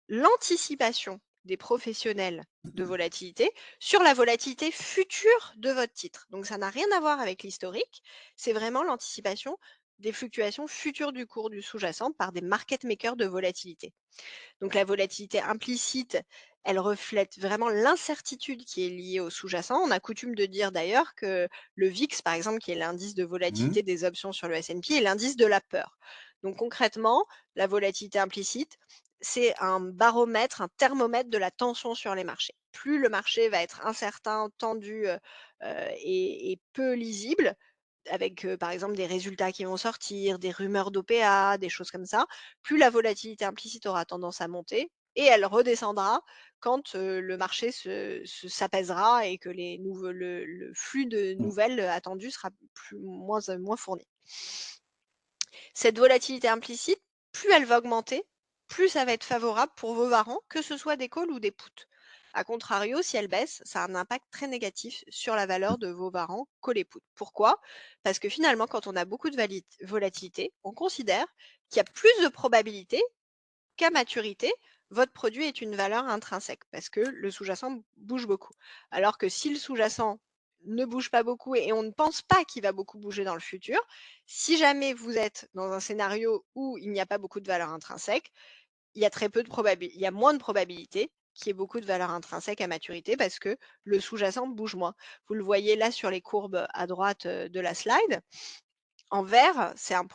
l'anticipation des professionnels de volatilité sur la volatilité future de votre titre. Donc ça n'a rien à voir avec l'historique, c'est vraiment l'anticipation des fluctuations futures du cours du sous-jacent par des market makers de volatilité. Donc la volatilité implicite, elle reflète vraiment l'incertitude qui est liée au sous-jacent. On a coutume de dire d'ailleurs que le VIX, par exemple, qui est l'indice de Mmh. volatilité des options sur le S&P, est l'indice de la peur. Donc concrètement, la volatilité implicite, c'est un baromètre, un thermomètre de la tension sur les marchés. Plus le marché va être incertain, tendu, et peu lisible, avec, par exemple des résultats qui vont sortir, des rumeurs d'OPA, des choses comme ça, plus la volatilité implicite aura tendance à monter et elle redescendra quand, le marché s'apaisera et que le flux de Mm. nouvelles, attendues sera moins fourni. Cette volatilité implicite, plus elle va augmenter, plus ça va être favorable pour vos varants, que ce soit des calls ou des puts. A contrario, si elle baisse, ça a un impact très négatif sur la valeur de vos varants call et put. Pourquoi? Parce que finalement, quand on a beaucoup de volatilité, on considère qu'il y a plus de probabilité qu'à maturité, votre produit est une valeur intrinsèque parce que le sous-jacent bouge beaucoup. Alors que si le sous-jacent ne bouge pas beaucoup et on ne pense pas qu'il va beaucoup bouger dans le futur, si jamais vous êtes dans un scénario où il n'y a pas beaucoup de valeur intrinsèque, il y a très peu de probabilité, il y a moins de probabilité qu'il y ait beaucoup de valeur intrinsèque à maturité parce que le sous-jacent bouge moins. Vous le voyez là sur les courbes à droite de la slide. En vert, c'est un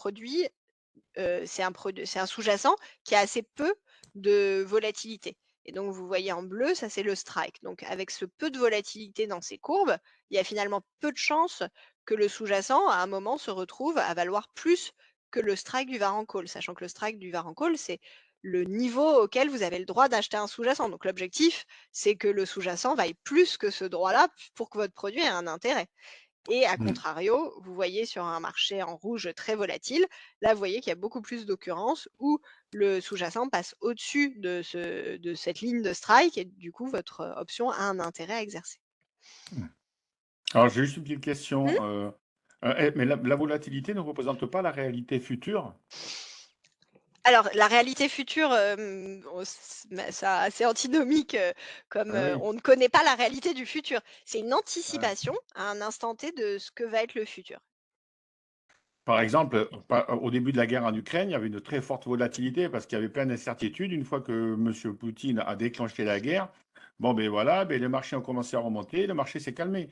sous-jacent qui a assez peu de volatilité. Et donc, vous voyez en bleu, ça c'est le strike. Donc, avec ce peu de volatilité dans ces courbes, il y a finalement peu de chances que le sous-jacent, à un moment, se retrouve à valoir plus que le strike du var en call, sachant que le strike du var en call, c'est le niveau auquel vous avez le droit d'acheter un sous-jacent. Donc, l'objectif, c'est que le sous-jacent vaille plus que ce droit-là pour que votre produit ait un intérêt. Et à Mm. contrario, vous voyez sur un marché en rouge très volatile, là, vous voyez qu'il y a beaucoup plus d'occurrences où le sous-jacent passe au-dessus de cette ligne de strike et du coup, votre option a un intérêt à exercer. Mm. Alors, j'ai juste une petite question. Mmh. Mais la volatilité ne représente pas la réalité future? Alors, la réalité future, c'est antinomique, comme, Ah oui. on ne connaît pas la réalité du futur. C'est une Ouais. anticipation à un instant T de ce que va être le futur. Par exemple, au début de la guerre en Ukraine, il y avait une très forte volatilité parce qu'il y avait plein d'incertitudes. Une fois que M. Poutine a déclenché la guerre, bon, ben voilà, ben les marchés ont commencé à remonter, le marché s'est calmé.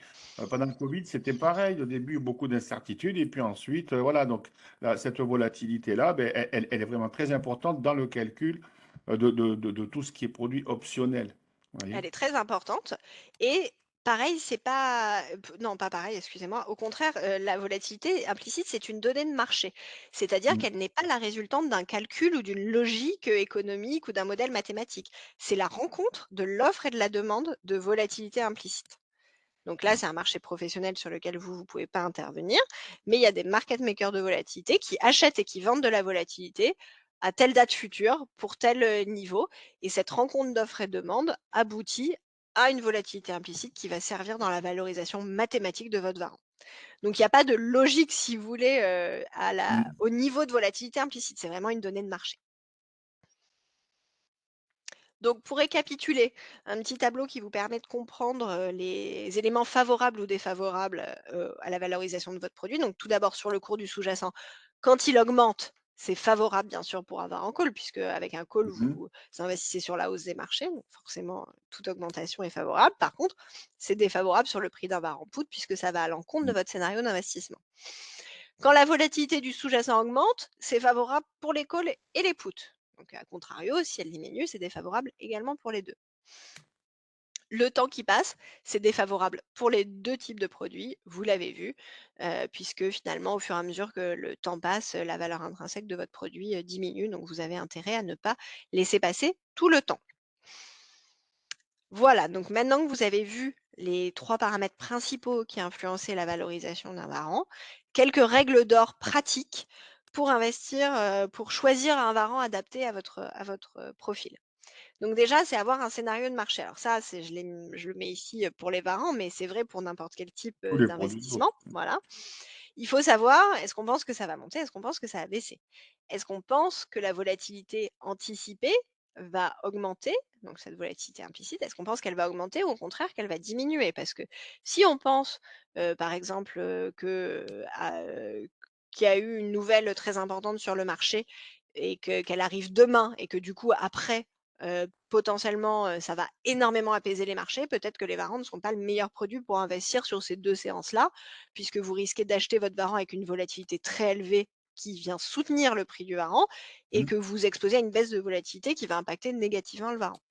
Pendant le Covid, c'était pareil. Au début, beaucoup d'incertitudes. Et puis ensuite, voilà, donc là, cette volatilité-là, ben, elle est vraiment très importante dans le calcul de tout ce qui est produit optionnel. Vous voyez? Elle est très importante et pareil, c'est pas non, pas pareil, excusez-moi. Au contraire, la volatilité implicite, c'est une donnée de marché. C'est-à-dire Mm. qu'elle n'est pas la résultante d'un calcul ou d'une logique, économique ou d'un modèle mathématique. C'est la rencontre de l'offre et de la demande de volatilité implicite. Donc là, c'est un marché professionnel sur lequel vous ne pouvez pas intervenir, mais il y a des market makers de volatilité qui achètent et qui vendent de la volatilité à telle date future pour tel niveau. Et cette rencontre d'offres et de demande aboutit à une volatilité implicite qui va servir dans la valorisation mathématique de votre varant. Donc il n'y a pas de logique, si vous voulez, Mm. au niveau de volatilité implicite. C'est vraiment une donnée de marché. Donc pour récapituler, un petit tableau qui vous permet de comprendre, les éléments favorables ou défavorables, à la valorisation de votre produit. Donc tout d'abord sur le cours du sous-jacent, quand il augmente, c'est favorable bien sûr pour avoir un call puisque avec un call, Mhm. vous investissez sur la hausse des marchés, donc forcément, toute augmentation est favorable. Par contre, c'est défavorable sur le prix d'un var en poudre puisque ça va à l'encontre de Mm. votre scénario d'investissement. Quand la volatilité du sous-jacent augmente, c'est favorable pour les calls et les puts. Donc, à contrario, si elle diminue, c'est défavorable également pour les deux. Le temps qui passe, c'est défavorable pour les deux types de produits, vous l'avez vu, puisque finalement, au fur et à mesure que le temps passe, la valeur intrinsèque de votre produit diminue. Donc, vous avez intérêt à ne pas laisser passer tout le temps. Voilà, donc maintenant que vous avez vu les 3 paramètres principaux qui influençaient la valorisation d'un varan, quelques règles d'or pratiques pour investir, pour choisir un varan adapté à votre profil. Donc déjà, c'est avoir un scénario de marché. Alors ça, je le mets ici, pour les varans, mais c'est vrai pour n'importe quel type, Tous les produits de bourse. d'investissement, voilà. Il faut savoir, est-ce qu'on pense que ça va monter? Est-ce qu'on pense que ça va baisser? Est-ce qu'on pense que la volatilité anticipée va augmenter? Donc cette volatilité implicite, est-ce qu'on pense qu'elle va augmenter ou au contraire qu'elle va diminuer? Parce que si on pense, par exemple, qu'il y a eu une nouvelle très importante sur le marché et qu'elle arrive demain et que du coup après, potentiellement, ça va énormément apaiser les marchés, peut-être que les varans ne sont pas le meilleur produit pour investir sur ces 2 séances-là puisque vous risquez d'acheter votre varan avec une volatilité très élevée qui vient soutenir le prix du varan et Mmh. que vous exposez à une baisse de volatilité qui va impacter négativement le varan.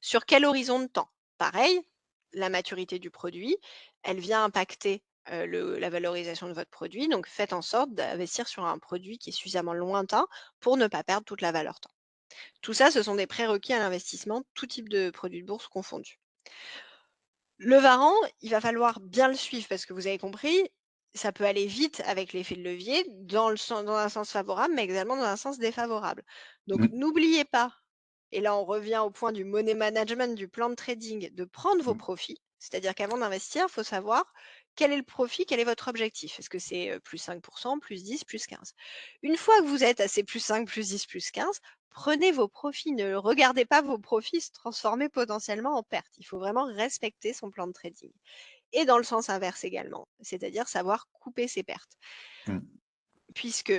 Sur quel horizon de temps? Pareil, la maturité du produit, elle vient impacter, la valorisation de votre produit, donc faites en sorte d'investir sur un produit qui est suffisamment lointain pour ne pas perdre toute la valeur temps. Tout ça, ce sont des prérequis à l'investissement, tout type de produits de bourse confondus. Le varan, il va falloir bien le suivre parce que vous avez compris, ça peut aller vite avec l'effet de levier dans un sens favorable, mais également dans un sens défavorable. Donc Mmh. n'oubliez pas, et là on revient au point du money management, du plan de trading, de prendre vos Mmh. profits. C'est-à-dire qu'avant d'investir, il faut savoir quel est le profit, quel est votre objectif. Est-ce que c'est plus 5%, plus 10, plus 15? Une fois que vous êtes à ces plus 5, plus 10, plus 15, prenez vos profits, ne regardez pas vos profits se transformer potentiellement en pertes. Il faut vraiment respecter son plan de trading. Et dans le sens inverse également, c'est-à-dire savoir couper ses pertes. Mmh. Puisque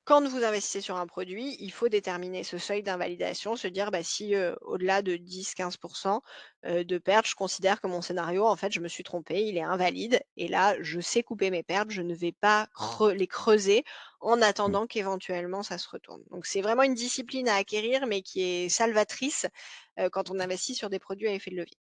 quand vous investissez sur un produit, il faut déterminer ce seuil d'invalidation, se dire bah, si au-delà de 10-15% de pertes, je considère que mon scénario, en fait, je me suis trompée, il est invalide. Et là, je sais couper mes pertes, je ne vais pas les creuser en Mmh. attendant qu'éventuellement ça se retourne. Donc c'est vraiment une discipline à acquérir, mais qui est salvatrice quand on investit sur des produits à effet de levier.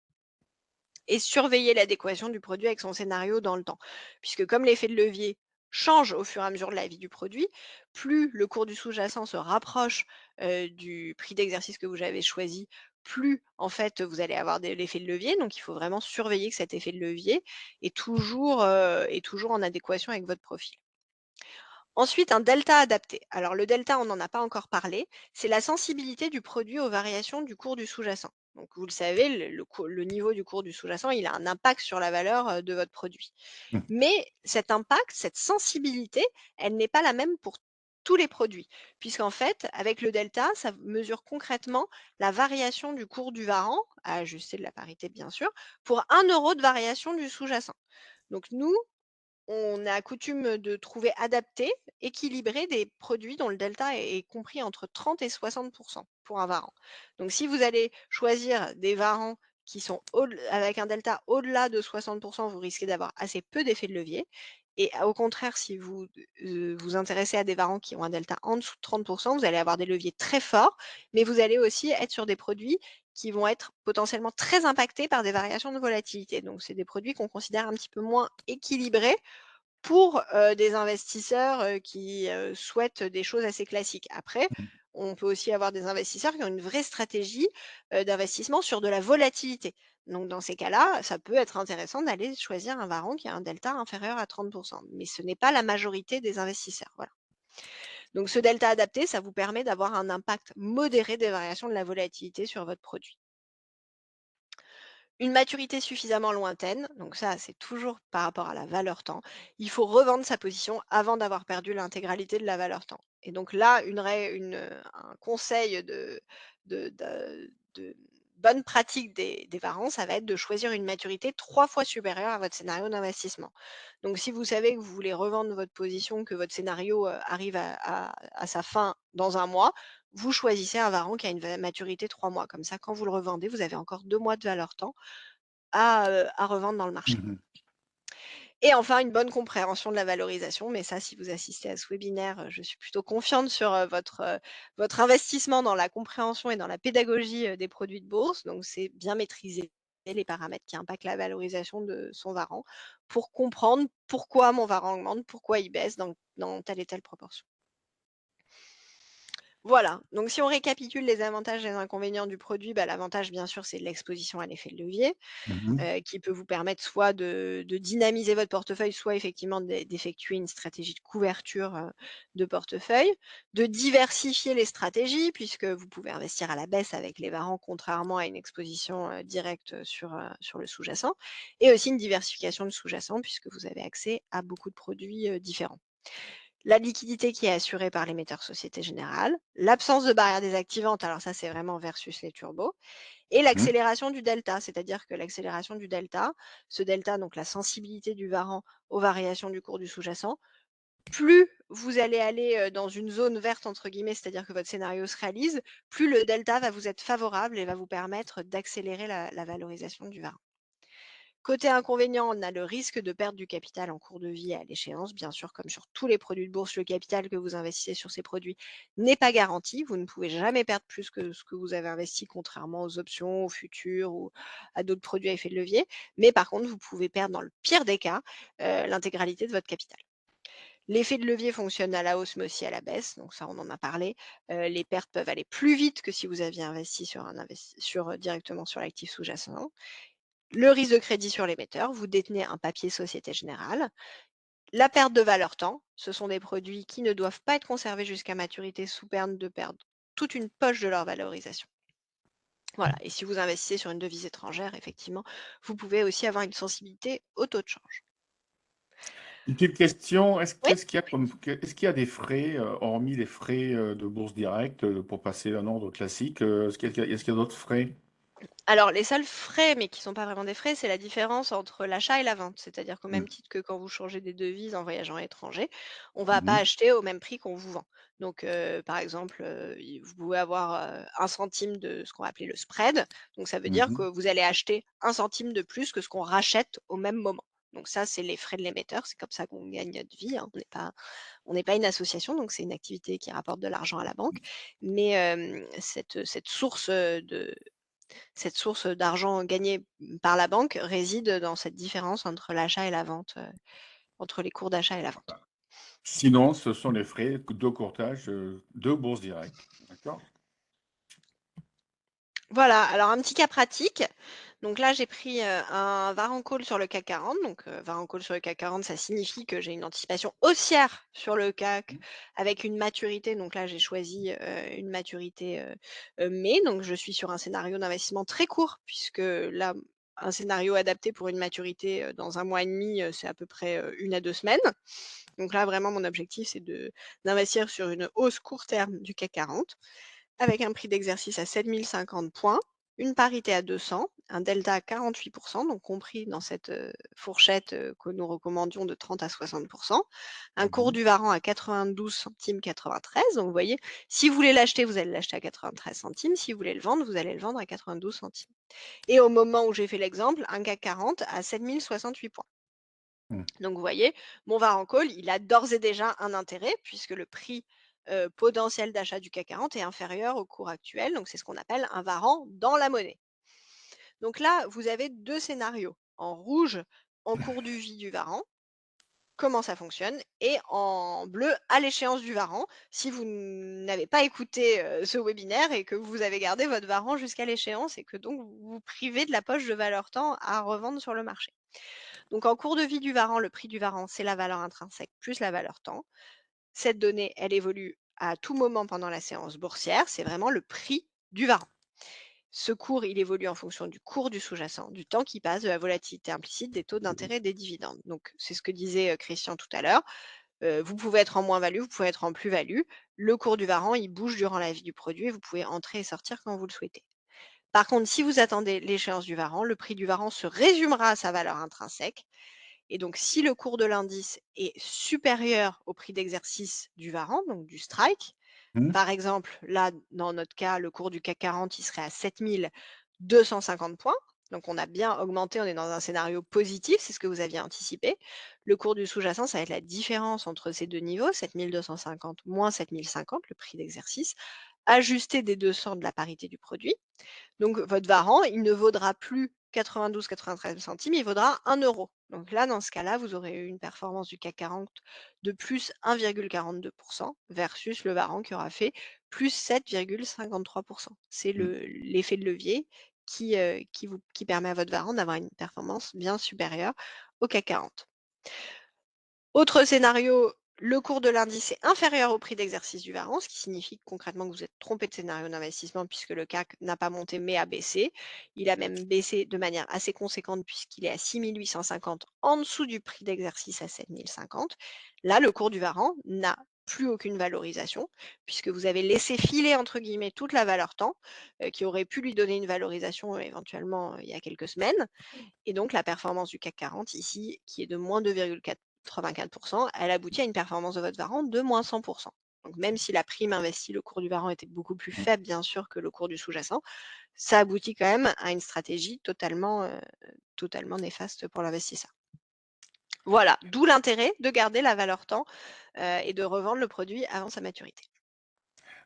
Et surveiller l'adéquation du produit avec son scénario dans le temps. Puisque comme l'effet de levier change au fur et à mesure de la vie du produit, plus le cours du sous-jacent se rapproche du prix d'exercice que vous avez choisi, plus en fait vous allez avoir l'effet de levier. Donc il faut vraiment surveiller que cet effet de levier est toujours en adéquation avec votre profil. Ensuite, un delta adapté. Alors le delta, on n'en a pas encore parlé, c'est la sensibilité du produit aux variations du cours du sous-jacent. Donc vous le savez, le niveau du cours du sous-jacent, il a un impact sur la valeur de votre produit. Mmh. Mais cet impact, cette sensibilité, elle n'est pas la même pour tous les produits. Puisqu'en fait, avec le delta, ça mesure concrètement la variation du cours du varan, à ajuster de la parité bien sûr, pour 1 € de variation du sous-jacent. Donc nous, on a coutume de trouver adapté, équilibré des produits dont le delta est compris entre 30 et 60 pour un varan. Donc si vous allez choisir des varans qui sont avec un delta au-delà de 60 vous risquez d'avoir assez peu d'effet de levier. Et au contraire, si vous vous intéressez à des varans qui ont un delta en dessous de 30 vous allez avoir des leviers très forts, mais vous allez aussi être sur des produits qui vont être potentiellement très impactés par des variations de volatilité. Donc c'est des produits qu'on considère un petit peu moins équilibrés pour, des investisseurs, qui, souhaitent des choses assez classiques. Après, Mmh. on peut aussi avoir des investisseurs qui ont une vraie stratégie, d'investissement sur de la volatilité. Donc dans ces cas-là, ça peut être intéressant d'aller choisir un varan qui a un delta inférieur à 30, mais ce n'est pas la majorité des investisseurs, voilà. Donc ce delta adapté, ça vous permet d'avoir un impact modéré des variations de la volatilité sur votre produit. Une maturité suffisamment lointaine, donc ça, c'est toujours par rapport à la valeur temps. Il faut revendre sa position avant d'avoir perdu l'intégralité de la valeur temps. Et donc là, un conseil de bonne pratique des varants, ça va être de choisir une maturité 3 fois supérieure à votre scénario d'investissement. Donc si vous savez que vous voulez revendre votre position, que votre scénario arrive à sa fin dans un mois, vous choisissez un varan qui a une maturité 3 mois. Comme ça, quand vous le revendez, vous avez encore 2 mois de valeur temps à revendre dans le marché. Mmh. Et enfin, une bonne compréhension de la valorisation, mais ça, si vous assistez à ce webinaire, je suis plutôt confiante sur, votre investissement dans la compréhension et dans la pédagogie, des produits de bourse. Donc c'est bien maîtriser les paramètres qui impactent la valorisation de son varan pour comprendre pourquoi mon varan augmente, pourquoi il baisse dans telle et telle proportion. Voilà, donc si on récapitule les avantages et les inconvénients du produit, bah, l'avantage bien sûr, c'est l'exposition à l'effet de levier. Mmh. Qui peut vous permettre soit de dynamiser votre portefeuille, soit effectivement d'effectuer une stratégie de couverture, de portefeuille, de diversifier les stratégies puisque vous pouvez investir à la baisse avec les varans contrairement à une exposition, directe, sur le sous-jacent et aussi une diversification de sous-jacent puisque vous avez accès à beaucoup de produits, différents. La liquidité qui est assurée par l'émetteur Société Générale, l'absence de barrière désactivante, alors ça c'est vraiment versus les turbos et Mmh. l'accélération du delta, c'est-à-dire que l'accélération du delta, ce delta, donc la sensibilité du varan aux variations du cours du sous-jacent, plus vous allez aller dans une zone verte, entre guillemets, c'est-à-dire que votre scénario se réalise, plus le delta va vous être favorable et va vous permettre d'accélérer la valorisation du varan. Côté inconvénient, on a le risque de perdre du capital en cours de vie et à l'échéance. Bien sûr, comme sur tous les produits de bourse, le capital que vous investissez sur ces produits n'est pas garanti. Vous ne pouvez jamais perdre plus que ce que vous avez investi, contrairement aux options, aux futurs ou à d'autres produits à effet de levier. Mais par contre, vous pouvez perdre, dans le pire des cas, l'intégralité de votre capital. L'effet de levier fonctionne à la hausse, mais aussi à la baisse. Donc ça, on en a parlé. Les pertes peuvent aller plus vite que si vous aviez investi directement sur l'actif sous-jacent. Le risque de crédit sur l'émetteur, vous détenez un papier Société Générale. La perte de valeur temps, ce sont des produits qui ne doivent pas être conservés jusqu'à maturité sous peine de perdre toute une poche de leur valorisation. Voilà. Et si vous investissez sur une devise étrangère, effectivement, vous pouvez aussi avoir une sensibilité au taux de change. Une petite question, Oui. est-ce qu'il y a des frais, hormis les frais de bourse directe, pour passer d'un ordre classique, est-ce qu'il y a d'autres frais? Alors, les seuls frais, mais qui ne sont pas vraiment des frais, c'est la différence entre l'achat et la vente. C'est-à-dire qu'au même Mhm. titre que quand vous changez des devises en voyageant à l'étranger, on ne va pas Mhm. acheter au même prix qu'on vous vend. Donc, par exemple, vous pouvez avoir 1 centime de ce qu'on va appeler le spread. Donc, ça veut dire que Mhm. vous allez acheter 1 centime de plus que ce qu'on rachète au même moment. Donc ça, c'est les frais de l'émetteur. C'est comme ça qu'on gagne notre vie, hein. On n'est pas une association, donc c'est une activité qui rapporte de l'argent à la banque. Mais cette source d'argent gagné par la banque réside dans cette différence entre l'achat et la vente, entre les cours d'achat et la vente. Sinon, ce sont les frais de courtage de bourse directe. D'accord? Voilà, alors un petit cas pratique. Donc là, j'ai pris, un Varan Call sur le CAC 40. Donc, Varan Call sur le CAC 40, ça signifie que j'ai une anticipation haussière sur le CAC avec une maturité. Donc là, j'ai choisi, une maturité, mai. Donc je suis sur un scénario d'investissement très court puisque là, un scénario adapté pour une maturité, dans 1 mois et demi, c'est à peu près, 1 à 2 semaines. Donc là, vraiment, mon objectif, c'est d'investir sur une hausse court terme du CAC 40 avec un prix d'exercice à 7 050 points, une parité à 200, un delta à 48 donc compris dans cette, fourchette, que nous recommandions de 30 à 60 un cours Mhm. du Varan à 92 centimes 93. Donc vous voyez, si vous voulez l'acheter, vous allez l'acheter à 93 centimes. Si vous voulez le vendre, vous allez le vendre à 92 centimes. Et au moment où j'ai fait l'exemple, un CAC 40 à 7 068 points. Mhm. Donc vous voyez, mon Varan Call, il a d'ores et déjà un intérêt puisque le prix, potentiel d'achat du CAC 40 est inférieur au cours actuel. Donc c'est ce qu'on appelle un Varan dans la monnaie. Donc là, vous avez 2 scénarios. En rouge, en cours du vie du Varan, comment ça fonctionne, et en bleu, à l'échéance du Varan, si vous n'avez pas écouté, ce webinaire et que vous avez gardé votre Varan jusqu'à l'échéance et que donc vous vous privez de la poche de valeur temps à revendre sur le marché. Donc en cours de vie du Varan, le prix du Varan, c'est la valeur intrinsèque plus la valeur temps. Cette donnée, elle évolue à tout moment pendant la séance boursière. C'est vraiment le prix du Varan. Ce cours, il évolue en fonction du cours du sous-jacent, du temps qui passe, de la volatilité implicite, des taux d'intérêt, des dividendes. Donc, c'est ce que disait Christian tout à l'heure. Vous pouvez être en moins-value, vous pouvez être en plus-value. Le cours du Varan, il bouge durant la vie du produit et vous pouvez entrer et sortir quand vous le souhaitez. Par contre, si vous attendez l'échéance du Varan, le prix du Varan se résumera à sa valeur intrinsèque. Et donc, si le cours de l'indice est supérieur au prix d'exercice du Varan, donc du strike, Mhm. par exemple, là, dans notre cas, le cours du CAC 40, il serait à 7 250 points. Donc, on a bien augmenté, on est dans un scénario positif, c'est ce que vous aviez anticipé. Le cours du sous-jacent, ça va être la différence entre ces deux niveaux, 7 250 moins 7 050, le prix d'exercice, ajusté des 200 de la parité du produit. Donc votre Varan, il ne vaudra plus 92,93 centimes, il vaudra 1 euro. Donc là, dans ce cas-là, vous aurez eu une performance du CAC 40 de plus 1,42 versus le Varan qui aura fait plus 7,53. C'est l'effet de levier qui permet à votre Varan d'avoir une performance bien supérieure au CAC 40. Autre scénario, le cours de l'indice est inférieur au prix d'exercice du Varan, ce qui signifie concrètement que vous êtes trompé de scénario d'investissement puisque le CAC n'a pas monté mais a baissé. Il a même baissé de manière assez conséquente puisqu'il est à 6 850 en dessous du prix d'exercice à 7 050. Là, le cours du Varan n'a plus aucune valorisation puisque vous avez laissé filer entre guillemets toute la valeur temps qui aurait pu lui donner une valorisation éventuellement il y a quelques semaines. Et donc, la performance du CAC 40 ici, qui est de moins 2,84, elle aboutit à une performance de votre Varan de moins 100. Donc, même si la prime investie, le cours du Varan était beaucoup plus faible, bien sûr, que le cours du sous-jacent, ça aboutit quand même à une stratégie totalement néfaste pour l'investisseur. Voilà, d'où l'intérêt de garder la valeur temps, et de revendre le produit avant sa maturité.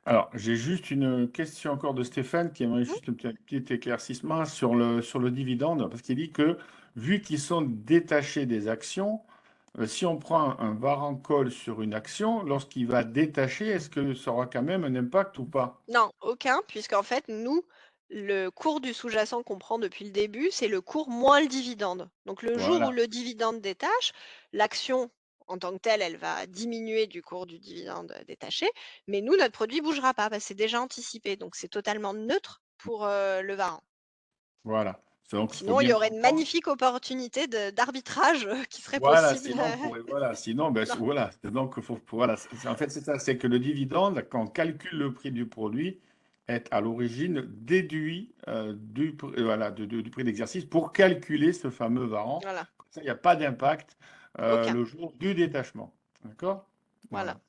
Alors, j'ai juste une question encore de Stéphane qui aimerait Mmh. juste un petit éclaircissement sur le dividende, parce qu'il dit que vu qu'ils sont détachés des actions, si on prend un Varan call sur une action, lorsqu'il va détacher, est-ce que ça aura quand même un impact ou pas? Non, aucun, puisqu'en fait, nous, le cours du sous-jacent qu'on prend depuis le début, c'est le cours moins le dividende. Donc le jour où Voilà, le dividende détache, l'action en tant que telle, elle va diminuer du cours du dividende détaché, mais nous, notre produit bougera pas, parce que c'est déjà anticipé. Donc c'est totalement neutre pour, le Varan. voilà. Donc, il faut Sinon, il y bien aurait une comprendre. magnifique opportunité d'arbitrage, qui serait Voilà, possible. sinon, voilà, sinon, ben, Non, voilà. Donc, voilà, en fait, c'est ça, c'est que le dividende, quand on calcule le prix du produit, est à l'origine déduit voilà, du prix d'exercice pour calculer ce fameux varan. voilà, Comme ça, il n'y a pas d'impact aucun, le jour du détachement. D'accord? voilà. Voilà.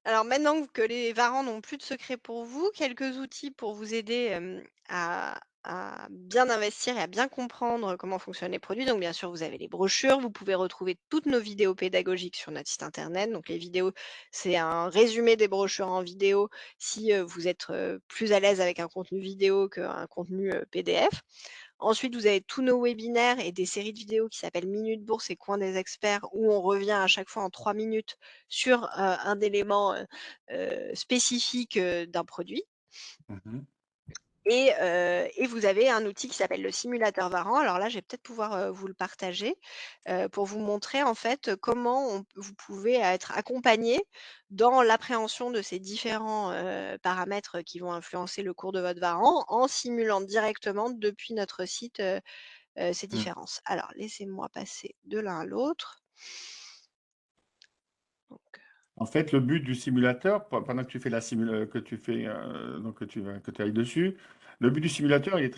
Alors maintenant que les varans n'ont plus de secret pour vous, quelques outils pour vous aider, à bien investir et à bien comprendre comment fonctionnent les produits. Donc bien sûr, vous avez les brochures, vous pouvez retrouver toutes nos vidéos pédagogiques sur notre site internet. Donc les vidéos, c'est un résumé des brochures en vidéo si, vous êtes, plus à l'aise avec un contenu vidéo qu'un contenu, PDF. Ensuite, vous avez tous nos webinaires et des séries de vidéos qui s'appellent Minute Bourse et Coin des experts, où on revient à chaque fois en 3 minutes sur, un élément, spécifique, d'un produit. Mhm. Et vous avez un outil qui s'appelle le simulateur Varan. Alors là, je vais peut-être pouvoir, vous le partager, pour vous montrer en fait, comment vous pouvez être accompagné dans l'appréhension de ces différents, paramètres qui vont influencer le cours de votre Varan, en simulant directement depuis notre site, ces Mm. différences. Alors laissez-moi passer de l'un à l'autre. Donc, En fait, le but du simulateur, pendant que tu fais que tu fais, donc que tu ailles dessus, le but du simulateur, il est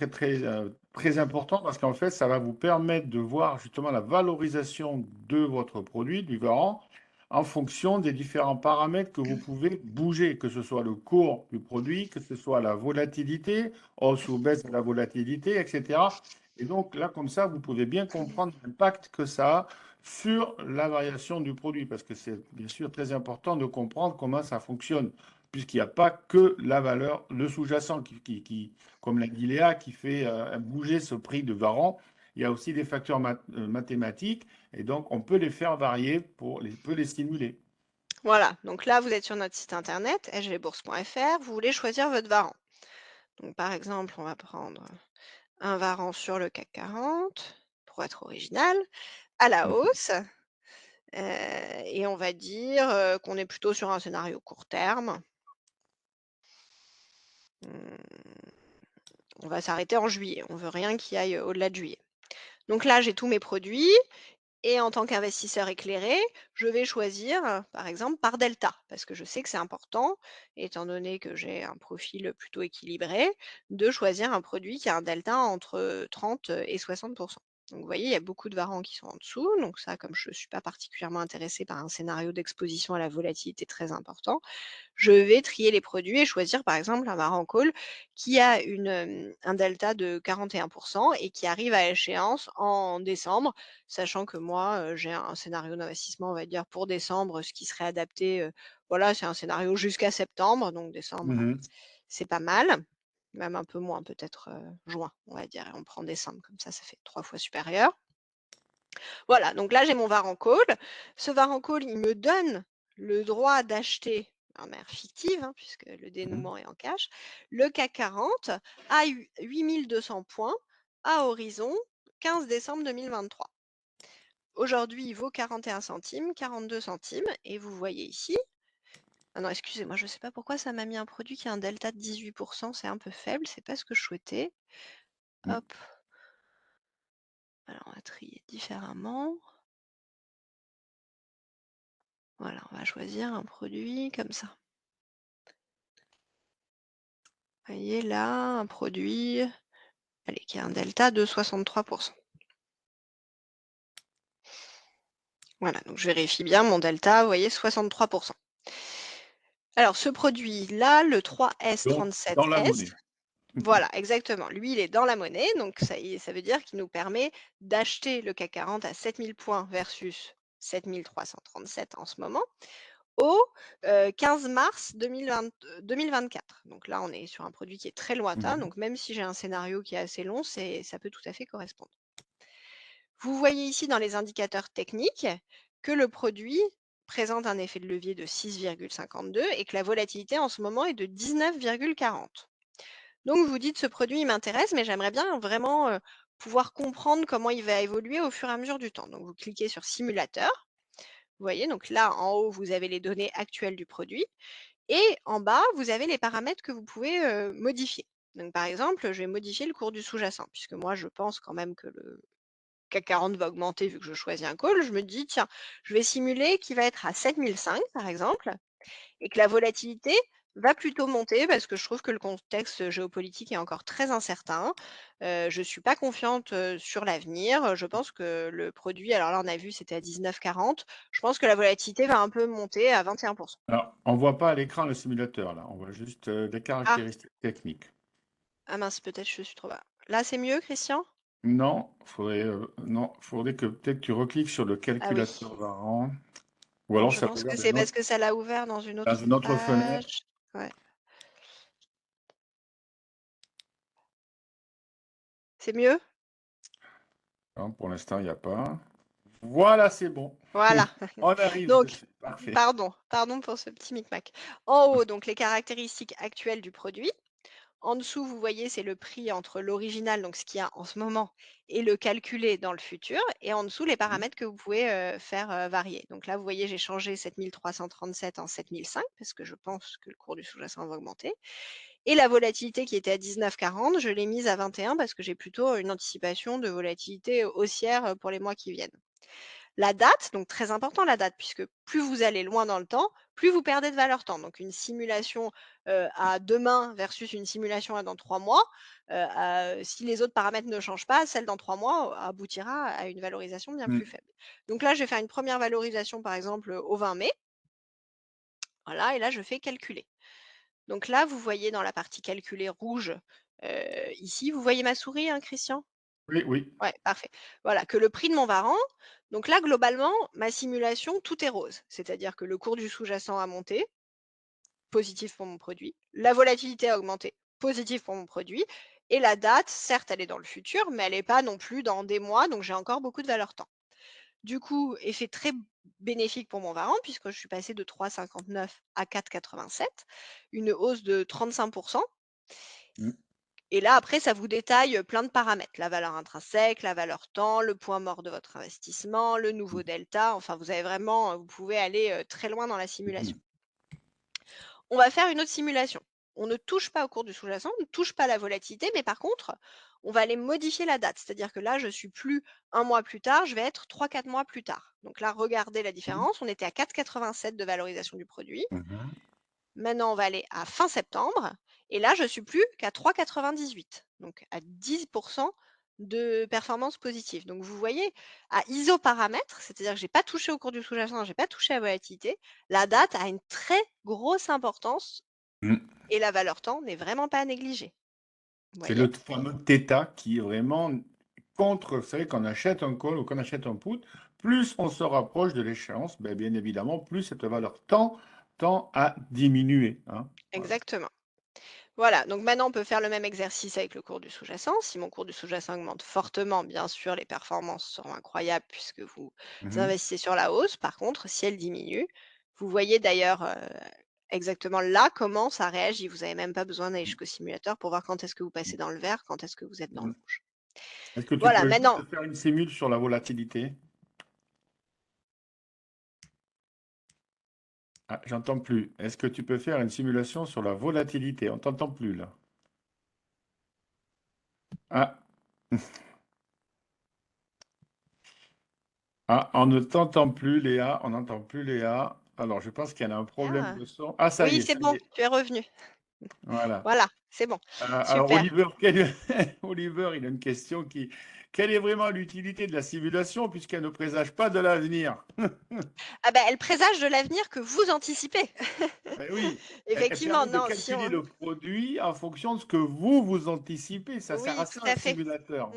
très important parce qu'en fait, ça va vous permettre de voir justement la valorisation de votre produit, du Varan, en fonction des différents paramètres que vous pouvez bouger, que ce soit le cours du produit, que ce soit la volatilité, hausse ou baisse de la volatilité, etc. Et donc là, comme ça, vous pouvez bien comprendre l'impact que ça a sur la variation du produit, parce que c'est bien sûr très important de comprendre comment ça fonctionne, puisqu'il n'y a pas que la valeur, le sous-jacent comme l'a dit Léa, qui fait bouger ce prix de Varan. Il y a aussi des facteurs mathématiques, et donc on peut les faire varier peut les stimuler. voilà, donc là, vous êtes sur notre site internet sgbourse.fr, vous voulez choisir votre Varan. Donc par exemple, on va prendre un Varan sur le CAC 40 pour être original, à la Mhm. hausse, et on va dire, qu'on est plutôt sur un scénario court terme. Mmh, on va s'arrêter en juillet, on veut rien qui aille au-delà de juillet. Donc là, j'ai tous mes produits. Et en tant qu'investisseur éclairé, je vais choisir, par exemple, par delta, parce que je sais que c'est important, étant donné que j'ai un profil plutôt équilibré, de choisir un produit qui a un delta entre 30 et 60. Donc vous voyez, il y a beaucoup de varants qui sont en dessous. Donc ça, comme je ne suis pas particulièrement intéressée par un scénario d'exposition à la volatilité très important, je vais trier les produits et choisir par exemple un Varan Call qui a un delta de 41 et qui arrive à échéance en décembre, sachant que moi, j'ai un scénario d'investissement, on va dire pour décembre, ce qui serait adapté, voilà, c'est un scénario jusqu'à septembre, donc décembre, Mhm. c'est pas mal. Même un peu moins peut-être, juin, on va dire et on prend décembre comme ça fait 3 fois supérieur. Voilà, donc là, j'ai mon Varan Call. Ce Varan Call, il me donne le droit d'acheter, de manière fictive, hein, puisque le Mhm. dénouement est en cash, le CAC 40 à 8 200 points à horizon 15 décembre 2023. Aujourd'hui, il vaut 41 centimes, 42 centimes et vous voyez ici ah non, excusez-moi, je ne sais pas pourquoi ça m'a mis un produit qui a un delta de 18, c'est un peu faible, c'est pas ce que je souhaitais. Hop, alors on va trier différemment. Voilà, on va choisir un produit comme ça. Vous voyez là, un produit, allez, qui a un delta de 63. Voilà, donc je vérifie bien mon delta, vous voyez 63. Alors ce produit-là, le Donc, dans la 3S37S, monnaie. voilà, exactement. Lui, il est dans la monnaie, donc ça veut dire qu'il nous permet d'acheter le CAC 40 à 7 000 points versus 7 337 en ce moment, au 15 mars 2024. Donc là, on est sur un produit qui est très lointain, Mhm. donc même si j'ai un scénario qui est assez long, ça peut tout à fait correspondre. Vous voyez ici dans les indicateurs techniques que le produit présente un effet de levier de 6,52 et que la volatilité en ce moment est de 19,40. Donc vous dites: «Ce produit, il m'intéresse, mais j'aimerais bien vraiment, pouvoir comprendre comment il va évoluer au fur et à mesure du temps». Donc vous cliquez sur simulateur. Vous voyez, donc là, en haut, vous avez les données actuelles du produit et en bas, vous avez les paramètres que vous pouvez, modifier. Donc par exemple, je vais modifier le cours du sous-jacent puisque moi, je pense quand même que le CAC 40 va augmenter vu que je choisis un call. Je me dis: «Tiens, je vais simuler qu'il va être à 7 500 par exemple et que la volatilité va plutôt monter parce que je trouve que le contexte géopolitique est encore très incertain. Je suis pas confiante, sur l'avenir. Je pense que le produit, alors là, on a vu, c'était à 19,40. Je pense que la volatilité va un peu monter à 21. Alors, on ne voit pas à l'écran le simulateur, là. On voit juste des Ah! caractéristiques techniques. Ah mince, peut-être je suis trop bas. Là, c'est mieux, Christian? Non, non, faudrait que peut-être tu recliques sur le Ah oui. calculateur Varan, ou Alors alors je ça pense que regarde c'est parce que ça l'a ouvert dans une dans autre une autre fenêtre. page. Ouais. C'est mieux? Non, pour l'instant, il n'y a pas. Voilà, c'est bon. Voilà. On arrive Donc, dessus. Parfait. pardon pour ce petit micmac. En haut, donc les caractéristiques actuelles du produit. En dessous, vous voyez, c'est le prix entre l'original, donc ce qu'il y a en ce moment, et le calculé dans le futur. Et en dessous, les Mhm. paramètres que vous pouvez faire varier. Donc là, vous voyez, j'ai changé 7 337 en 7 500 parce que je pense que le cours du sous-jacent va augmenter. Et la volatilité qui était à 19,40, je l'ai mise à 21 parce que j'ai plutôt une anticipation de volatilité haussière pour les mois qui viennent. La date, donc très important la date, puisque plus vous allez loin dans le temps, plus vous perdez de valeur temps. Donc une simulation à demain versus une simulation à dans 3 mois, si les autres paramètres ne changent pas, celle dans 3 mois aboutira à une valorisation bien plus Mm. faible. Donc là, je vais faire une première valorisation, par exemple, au 20 mai. Voilà, et là, je fais calculer. Donc là, vous voyez dans la partie calculer rouge, ici, vous voyez ma souris, hein, Christian? Oui, oui. Ouais, parfait. Voilà, que le prix de mon varan, donc là, globalement, ma simulation, tout est rose. C'est-à-dire que le cours du sous-jacent a monté, positif pour mon produit. La volatilité a augmenté, positif pour mon produit. Et la date, certes, elle est dans le futur, mais elle n'est pas non plus dans des mois, donc j'ai encore beaucoup de valeur temps. Du coup, effet très bénéfique pour mon varan, puisque je suis passée de 3,59 à 4,87, une hausse de 35%. Mm. Et là, après, ça vous détaille plein de paramètres, la valeur intrinsèque, la valeur temps, le point mort de votre investissement, le nouveau delta. Enfin, vous avez vraiment, vous pouvez aller très loin dans la simulation. Mhm. On va faire une autre simulation. On ne touche pas au cours du sous-jacent, on ne touche pas à la volatilité, mais par contre, on va aller modifier la date. C'est-à-dire que là, je suis plus un mois plus tard, je vais être 3-4 mois plus tard. Donc là, regardez la différence. On était à 4,87 de valorisation du produit. Mhm. Maintenant, on va aller à fin septembre et là, je suis plus qu'à 3,98, donc à 10 de performance positive. Donc vous voyez, à isoparamètre, c'est-à-dire que j'ai pas touché au cours du sous-jacent, j'ai pas touché à la volatilité, la date a une très grosse importance Mm. et la valeur temps n'est vraiment pas à négliger. Vous C'est voyez? le fameux θ qui est vraiment contre, vous savez, qu'on achète un call ou qu'on achète un put, plus on se rapproche de l'échéance, ben, bien évidemment, plus cette valeur tend à diminuer, hein. Voilà. Exactement. Voilà, donc maintenant on peut faire le même exercice avec le cours du sous-jacent. Si mon cours du sous-jacent augmente fortement, bien sûr, les performances seront incroyables puisque vous Mhm. investissez sur la hausse. Par contre, si elle diminue, vous voyez d'ailleurs exactement là comment ça réagit. Vous n'avez même pas besoin d'aller jusqu'au simulateur pour voir quand est-ce que vous passez dans le vert, quand est-ce que vous êtes dans le Mhm. rouge. Est-ce que tu Voilà, peux maintenant, juste faire une simule sur la volatilité? Ah, j'entends plus. Est-ce que tu peux faire une simulation sur la volatilité? On t'entend plus là. Ah, ah, on ne t'entend plus, Léa. On n'entend plus Léa. Alors, je pense qu'il y en a un problème ah, de son. Ah, ça y oui, est, c'est ça y bon, est. tu es revenu. Voilà. Voilà, c'est bon. Alors Super. Oliver, Oliver, il a une question qui, quelle est vraiment l'utilité de la simulation puisqu'elle ne présage pas de l'avenir? Ah bah, elle présage de l'avenir que vous anticipez. Ben oui, elle Effectivement, permet de non, si calculer on le produit en fonction de ce que vous anticipez. Ça sert oui, à tout ça un à fait. simulateur.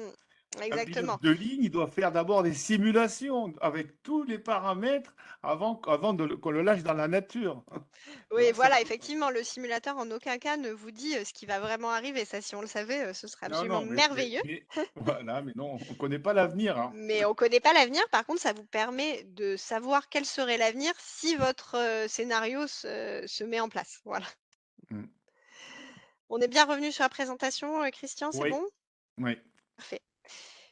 Un pilote Exactement. de ligne, il doit faire d'abord des simulations avec tous les paramètres avant qu'on le lâche dans la nature. Tu Oui, vois, c'est voilà, pas... effectivement, le simulateur en aucun cas ne vous dit, ce qui va vraiment arriver. Ça, si on le savait, ce serait Non, absolument non, merveilleux. voilà, mais non, on ne connaît pas l'avenir, hein. Mais on connaît pas l'avenir. Par contre, ça vous permet de savoir quel serait l'avenir si votre, scénario se met en place. Voilà. Mm. On est bien revenu sur la présentation, Christian, c'est Oui, bon? oui. Parfait.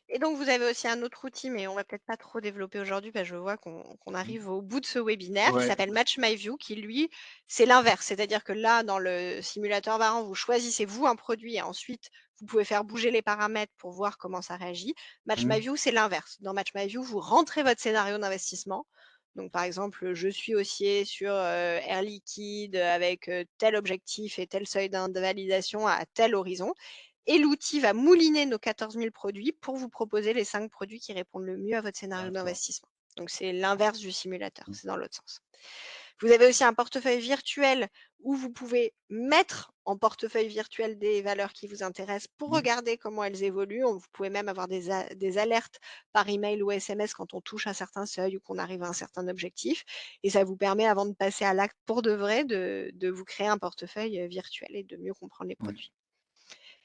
Et donc vous avez aussi un autre outil, mais on va peut-être pas trop développer aujourd'hui, parce que je vois qu'on Mm. arrive au bout de ce webinaire. Il Ouais. s'appelle Match My View qui lui, c'est l'inverse. C'est-à-dire que là, dans le simulateur Varan, vous choisissez vous un produit et ensuite vous pouvez faire bouger les paramètres pour voir comment ça réagit. Match My Mm. View, c'est l'inverse. Dans Match My View, vous rentrez votre scénario d'investissement. Donc par exemple, je suis haussier sur, Air Liquide avec, tel objectif et tel seuil d'invalidation à tel horizon. Et l'outil va mouliner nos 14 000 produits pour vous proposer les 5 produits qui répondent le mieux à votre scénario D'accord. d'investissement. Donc c'est l'inverse du simulateur, Mm. c'est dans l'autre sens. Vous avez aussi un portefeuille virtuel où vous pouvez mettre en portefeuille virtuel des valeurs qui vous intéressent pour Mm. regarder comment elles évoluent. Vous pouvez même avoir des alertes par email ou SMS quand on touche un certain seuil ou qu'on arrive à un certain objectif. Et ça vous permet, avant de passer à l'acte pour de vrai, de vous créer un portefeuille virtuel et de mieux comprendre les Mm. produits.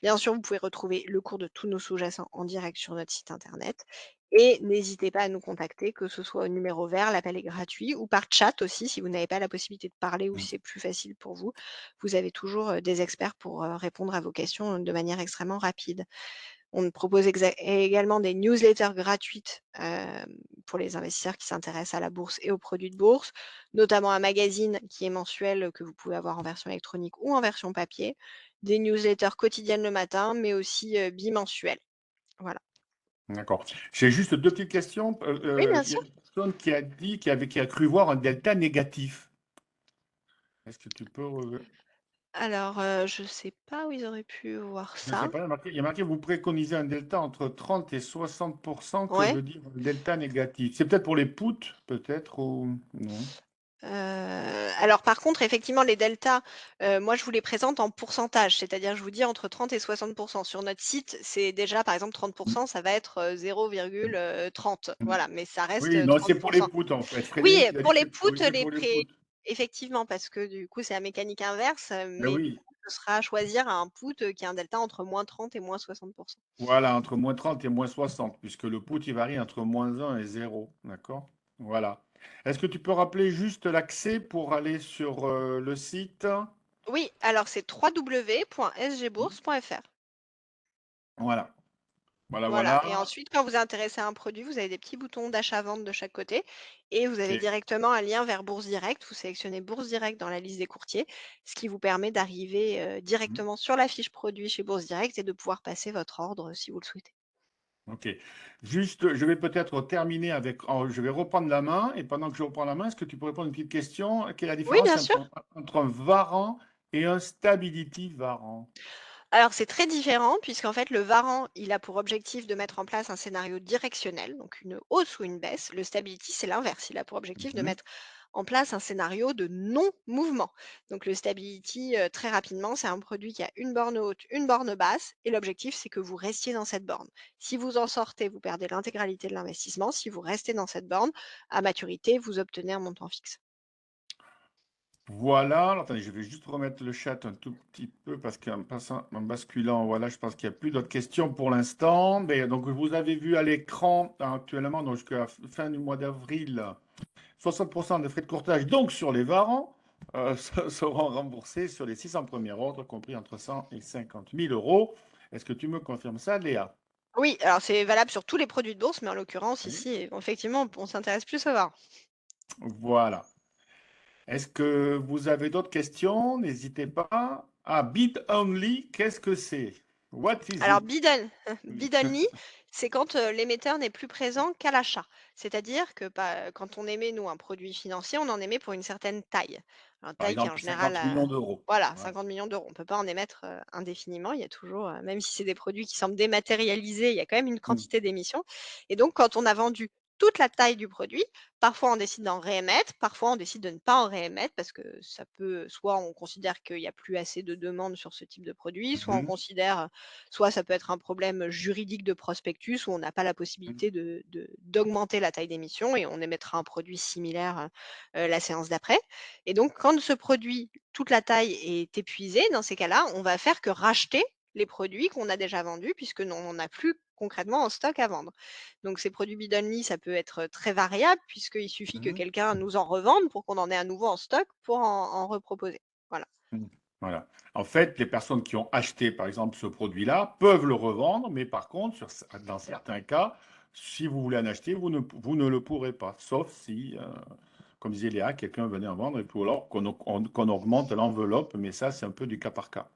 Bien sûr, vous pouvez retrouver le cours de tous nos sous-jacents en direct sur notre site internet. Et n'hésitez pas à nous contacter, que ce soit au numéro vert, l'appel est gratuit, ou par chat aussi, si vous n'avez pas la possibilité de parler ou si Mm. c'est plus facile pour vous. Vous avez toujours des experts pour répondre à vos questions de manière extrêmement rapide. On propose également des newsletters gratuites pour les investisseurs qui s'intéressent à la bourse et aux produits de bourse, notamment un magazine qui est mensuel que vous pouvez avoir en version électronique ou en version papier, des newsletters quotidiennes le matin, mais aussi bimensuelles. Voilà. D'accord. J'ai juste deux petites questions. Oui, bien Il y a sûr. une personne qui a dit qui a cru voir un delta négatif. Est-ce que tu peux... Alors, je ne sais pas où ils auraient pu voir Je ne sais ça. pas, il y a marqué, vous préconisez un delta entre 30 et 60%. Que Ouais. veut dire un delta négatif? C'est peut-être pour les puts, peut-être, ou non? Alors par contre, effectivement, les deltas, moi je vous les présente en pourcentage, c'est-à-dire je vous dis entre 30 et 60. Sur notre site, c'est déjà par exemple 30, Mm. ça va être, 0,30. Mm. Voilà, mais ça reste, Oui, non, 30. c'est pour les puts, en fait. Oui, Frédéric, il a dit pour que les oui, puts, c'est les pour les pré puts. effectivement, parce que du coup, c'est la mécanique inverse, Ben mais oui, ce sera choisir un put, qui a un delta entre -30 et -60. voilà, entre moins 30 et moins 60, puisque le put, il varie entre -1 et 0. D'accord? Voilà. Est-ce que tu peux rappeler juste l'accès pour aller sur le site? Oui, alors c'est www.sgbourse.fr. Voilà. Voilà, Voilà, voilà. et ensuite, quand vous êtes intéressé à un produit, vous avez des petits boutons d'achat-vente de chaque côté et vous avez OK. directement un lien vers Bourse Direct. Vous sélectionnez Bourse Direct dans la liste des courtiers, ce qui vous permet d'arriver Mm. directement sur la fiche produit chez Bourse Direct et de pouvoir passer votre ordre si vous le souhaitez. OK. Juste, je vais peut-être terminer avec. Je vais reprendre la main, et pendant que je reprends la main, est-ce que tu peux répondre à une petite question? Quelle est la Oui, différence bien sûr. entre un Varan et un Stability Varan? Alors, c'est très différent puisqu'en fait, le Varan, il a pour objectif de mettre en place un scénario directionnel, donc une hausse ou une baisse. Le Stability, c'est l'inverse. Il a pour objectif de Mhm. mettre en place un scénario de non-mouvement. Donc, le Stability, très rapidement, c'est un produit qui a une borne haute, une borne basse, et l'objectif, c'est que vous restiez dans cette borne. Si vous en sortez, vous perdez l'intégralité de l'investissement. Si vous restez dans cette borne, à maturité, vous obtenez un montant fixe. Voilà. Alors, attendez, je vais juste remettre le chat un tout petit peu parce qu'en passant, en basculant, voilà, je pense qu'il n'y a plus d'autres questions pour l'instant. Mais donc, vous avez vu à l'écran actuellement, donc jusqu'à la fin du mois d'avril, 60% des frais de courtage, donc sur les varans, seront remboursés sur les 600 premiers ordres, compris entre 100 et 50 000 euros. Est-ce que tu me confirmes ça, Léa? Oui, alors c'est valable sur tous les produits de bourse, mais en l'occurrence, Oui. ici, effectivement, on s'intéresse plus au Varan. Voilà. Est-ce que vous avez d'autres questions? N'hésitez pas. Ah, bid only, qu'est-ce que c'est? What is Alors it? bid bid only, c'est quand, l'émetteur n'est plus présent qu'à l'achat. C'est-à-dire que quand on émet, nous, un produit financier, on en émet pour une certaine taille. Un Par taille qui est en exemple, général 50 millions d'euros. voilà, Voilà. 50 millions d'euros. On ne peut pas en émettre, indéfiniment. Il y a toujours, même si c'est des produits qui semblent dématérialisés, il y a quand même une Mmh. quantité d'émissions et donc quand on a vendu toute la taille du produit, parfois on décide d'en réémettre, parfois on décide de ne pas en réémettre parce que ça peut soit on considère qu'il y a plus assez de demandes sur ce type de produit, soit on Mmh. considère, soit ça peut être un problème juridique de prospectus où on n'a pas la Mmh. possibilité d'augmenter la taille d'émission et on émettra un produit similaire, la séance d'après. Et donc, quand ce produit, toute la taille est épuisée, dans ces cas-là, on va faire que racheter les produits qu'on a déjà vendus puisque on n'a plus concrètement en stock à vendre. Donc ces produits bid only, ça peut être très variable puisqu'il suffit que Mmh. quelqu'un nous en revende pour qu'on en ait à nouveau en stock pour en reproposer. Voilà. Mmh. Voilà. En fait, les personnes qui ont acheté, par exemple, ce produit-là, peuvent le revendre, mais par contre, dans certains cas, si vous voulez en acheter, vous ne le pourrez pas, sauf si, comme disait Léa, quelqu'un venait en vendre, et puis alors qu'on augmente l'enveloppe, mais ça, c'est un peu du cas par cas.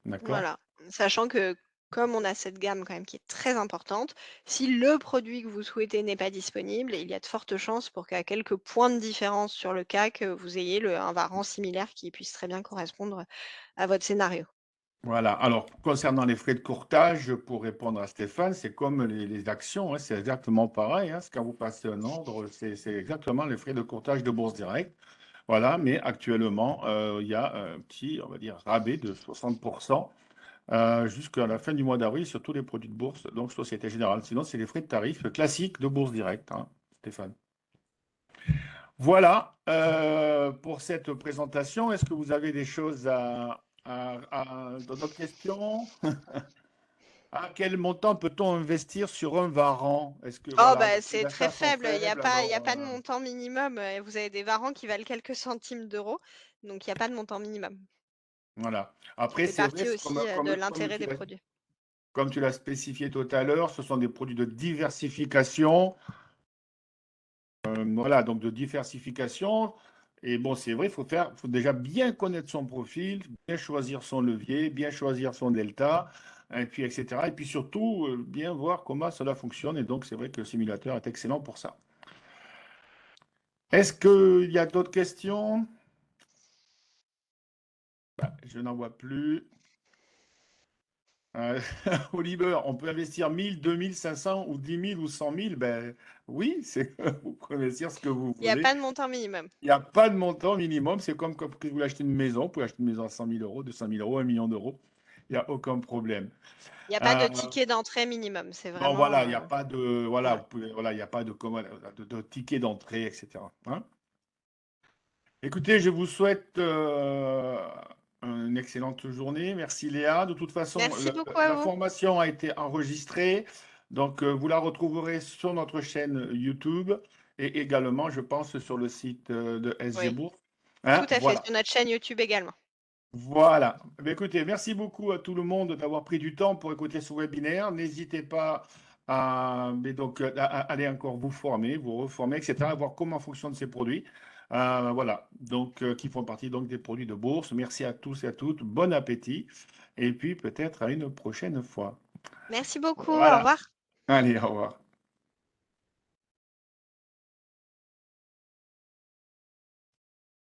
D'accord? Voilà, sachant que comme on a cette gamme quand même qui est très importante, si le produit que vous souhaitez n'est pas disponible, il y a de fortes chances pour qu'à quelques points de différence sur le CAC, vous ayez un variant similaire qui puisse très bien correspondre à votre scénario. Voilà. Alors, concernant les frais de courtage, pour répondre à Stéphane, c'est comme les actions, hein, c'est exactement pareil, hein. Quand vous passez un ordre, c'est exactement les frais de courtage de Bourse Direct. Voilà, mais actuellement, il y a un petit, on va dire, rabais de 60% jusqu'à la fin du mois d'avril sur tous les produits de bourse, donc Société Générale. Sinon, c'est les frais de tarif classiques de Bourse Direct, hein, Stéphane. Voilà pour cette présentation. Est-ce que vous avez des choses d'autres questions? À quel montant peut-on investir sur un varan? Est-ce que, Oh voilà, bah, donc les c'est très achats sont faible, faibles, il y a alors pas de montant minimum, vous avez des varans qui valent quelques centimes d'euros, donc il y a pas de montant minimum. voilà. Ça Après, fait c'est vrai, partie aussi, de l'intérêt des produits. comme tu l'as spécifié tout à l'heure, ce sont des produits de diversification. Voilà, donc de diversification. Et bon, c'est vrai, faut déjà bien connaître son profil, bien choisir son levier, bien choisir son delta, et puis etc. Et puis surtout, bien voir comment cela fonctionne. Et donc, c'est vrai que le simulateur est excellent pour ça. Est-ce qu'il y a d'autres questions? Je n'en vois plus. Euh, Oliver, on peut investir 1000, 2000, 500 ou 10 000 ou 100 000? Ben oui, vous pouvez investir ce que vous Il y a voulez. pas de montant minimum. Il n'y a pas de montant minimum. C'est comme quand vous voulez acheter une maison. Vous pouvez acheter une maison à 100 000 euros, 200 000 euros, 1 million d'euros. Il n'y a aucun problème. Il y a pas Euh, de ticket d'entrée minimum, c'est non, vraiment, voilà, il n'y a pas de, voilà, voilà. vous pouvez, voilà, il n'y a pas de ticket d'entrée, etc. Hein. Écoutez, je vous souhaite une excellente journée. Merci Léa. De toute façon, Merci beaucoup à la vous. formation a été enregistrée. Donc, vous la retrouverez sur notre chaîne YouTube et également, je pense, sur le site de SG Oui, Bourse. tout Hein, à fait, voilà. sur notre chaîne YouTube également. Voilà. Eh bien, écoutez, merci beaucoup à tout le monde d'avoir pris du temps pour écouter ce webinaire. N'hésitez pas à aller encore vous former, vous reformer, etc., voir comment fonctionnent ces produits. Voilà, donc qui font partie donc des produits de bourse. Merci à tous et à toutes. Bon appétit. Et puis peut-être à une prochaine fois. Merci beaucoup, au Voilà. revoir. Allez, au revoir.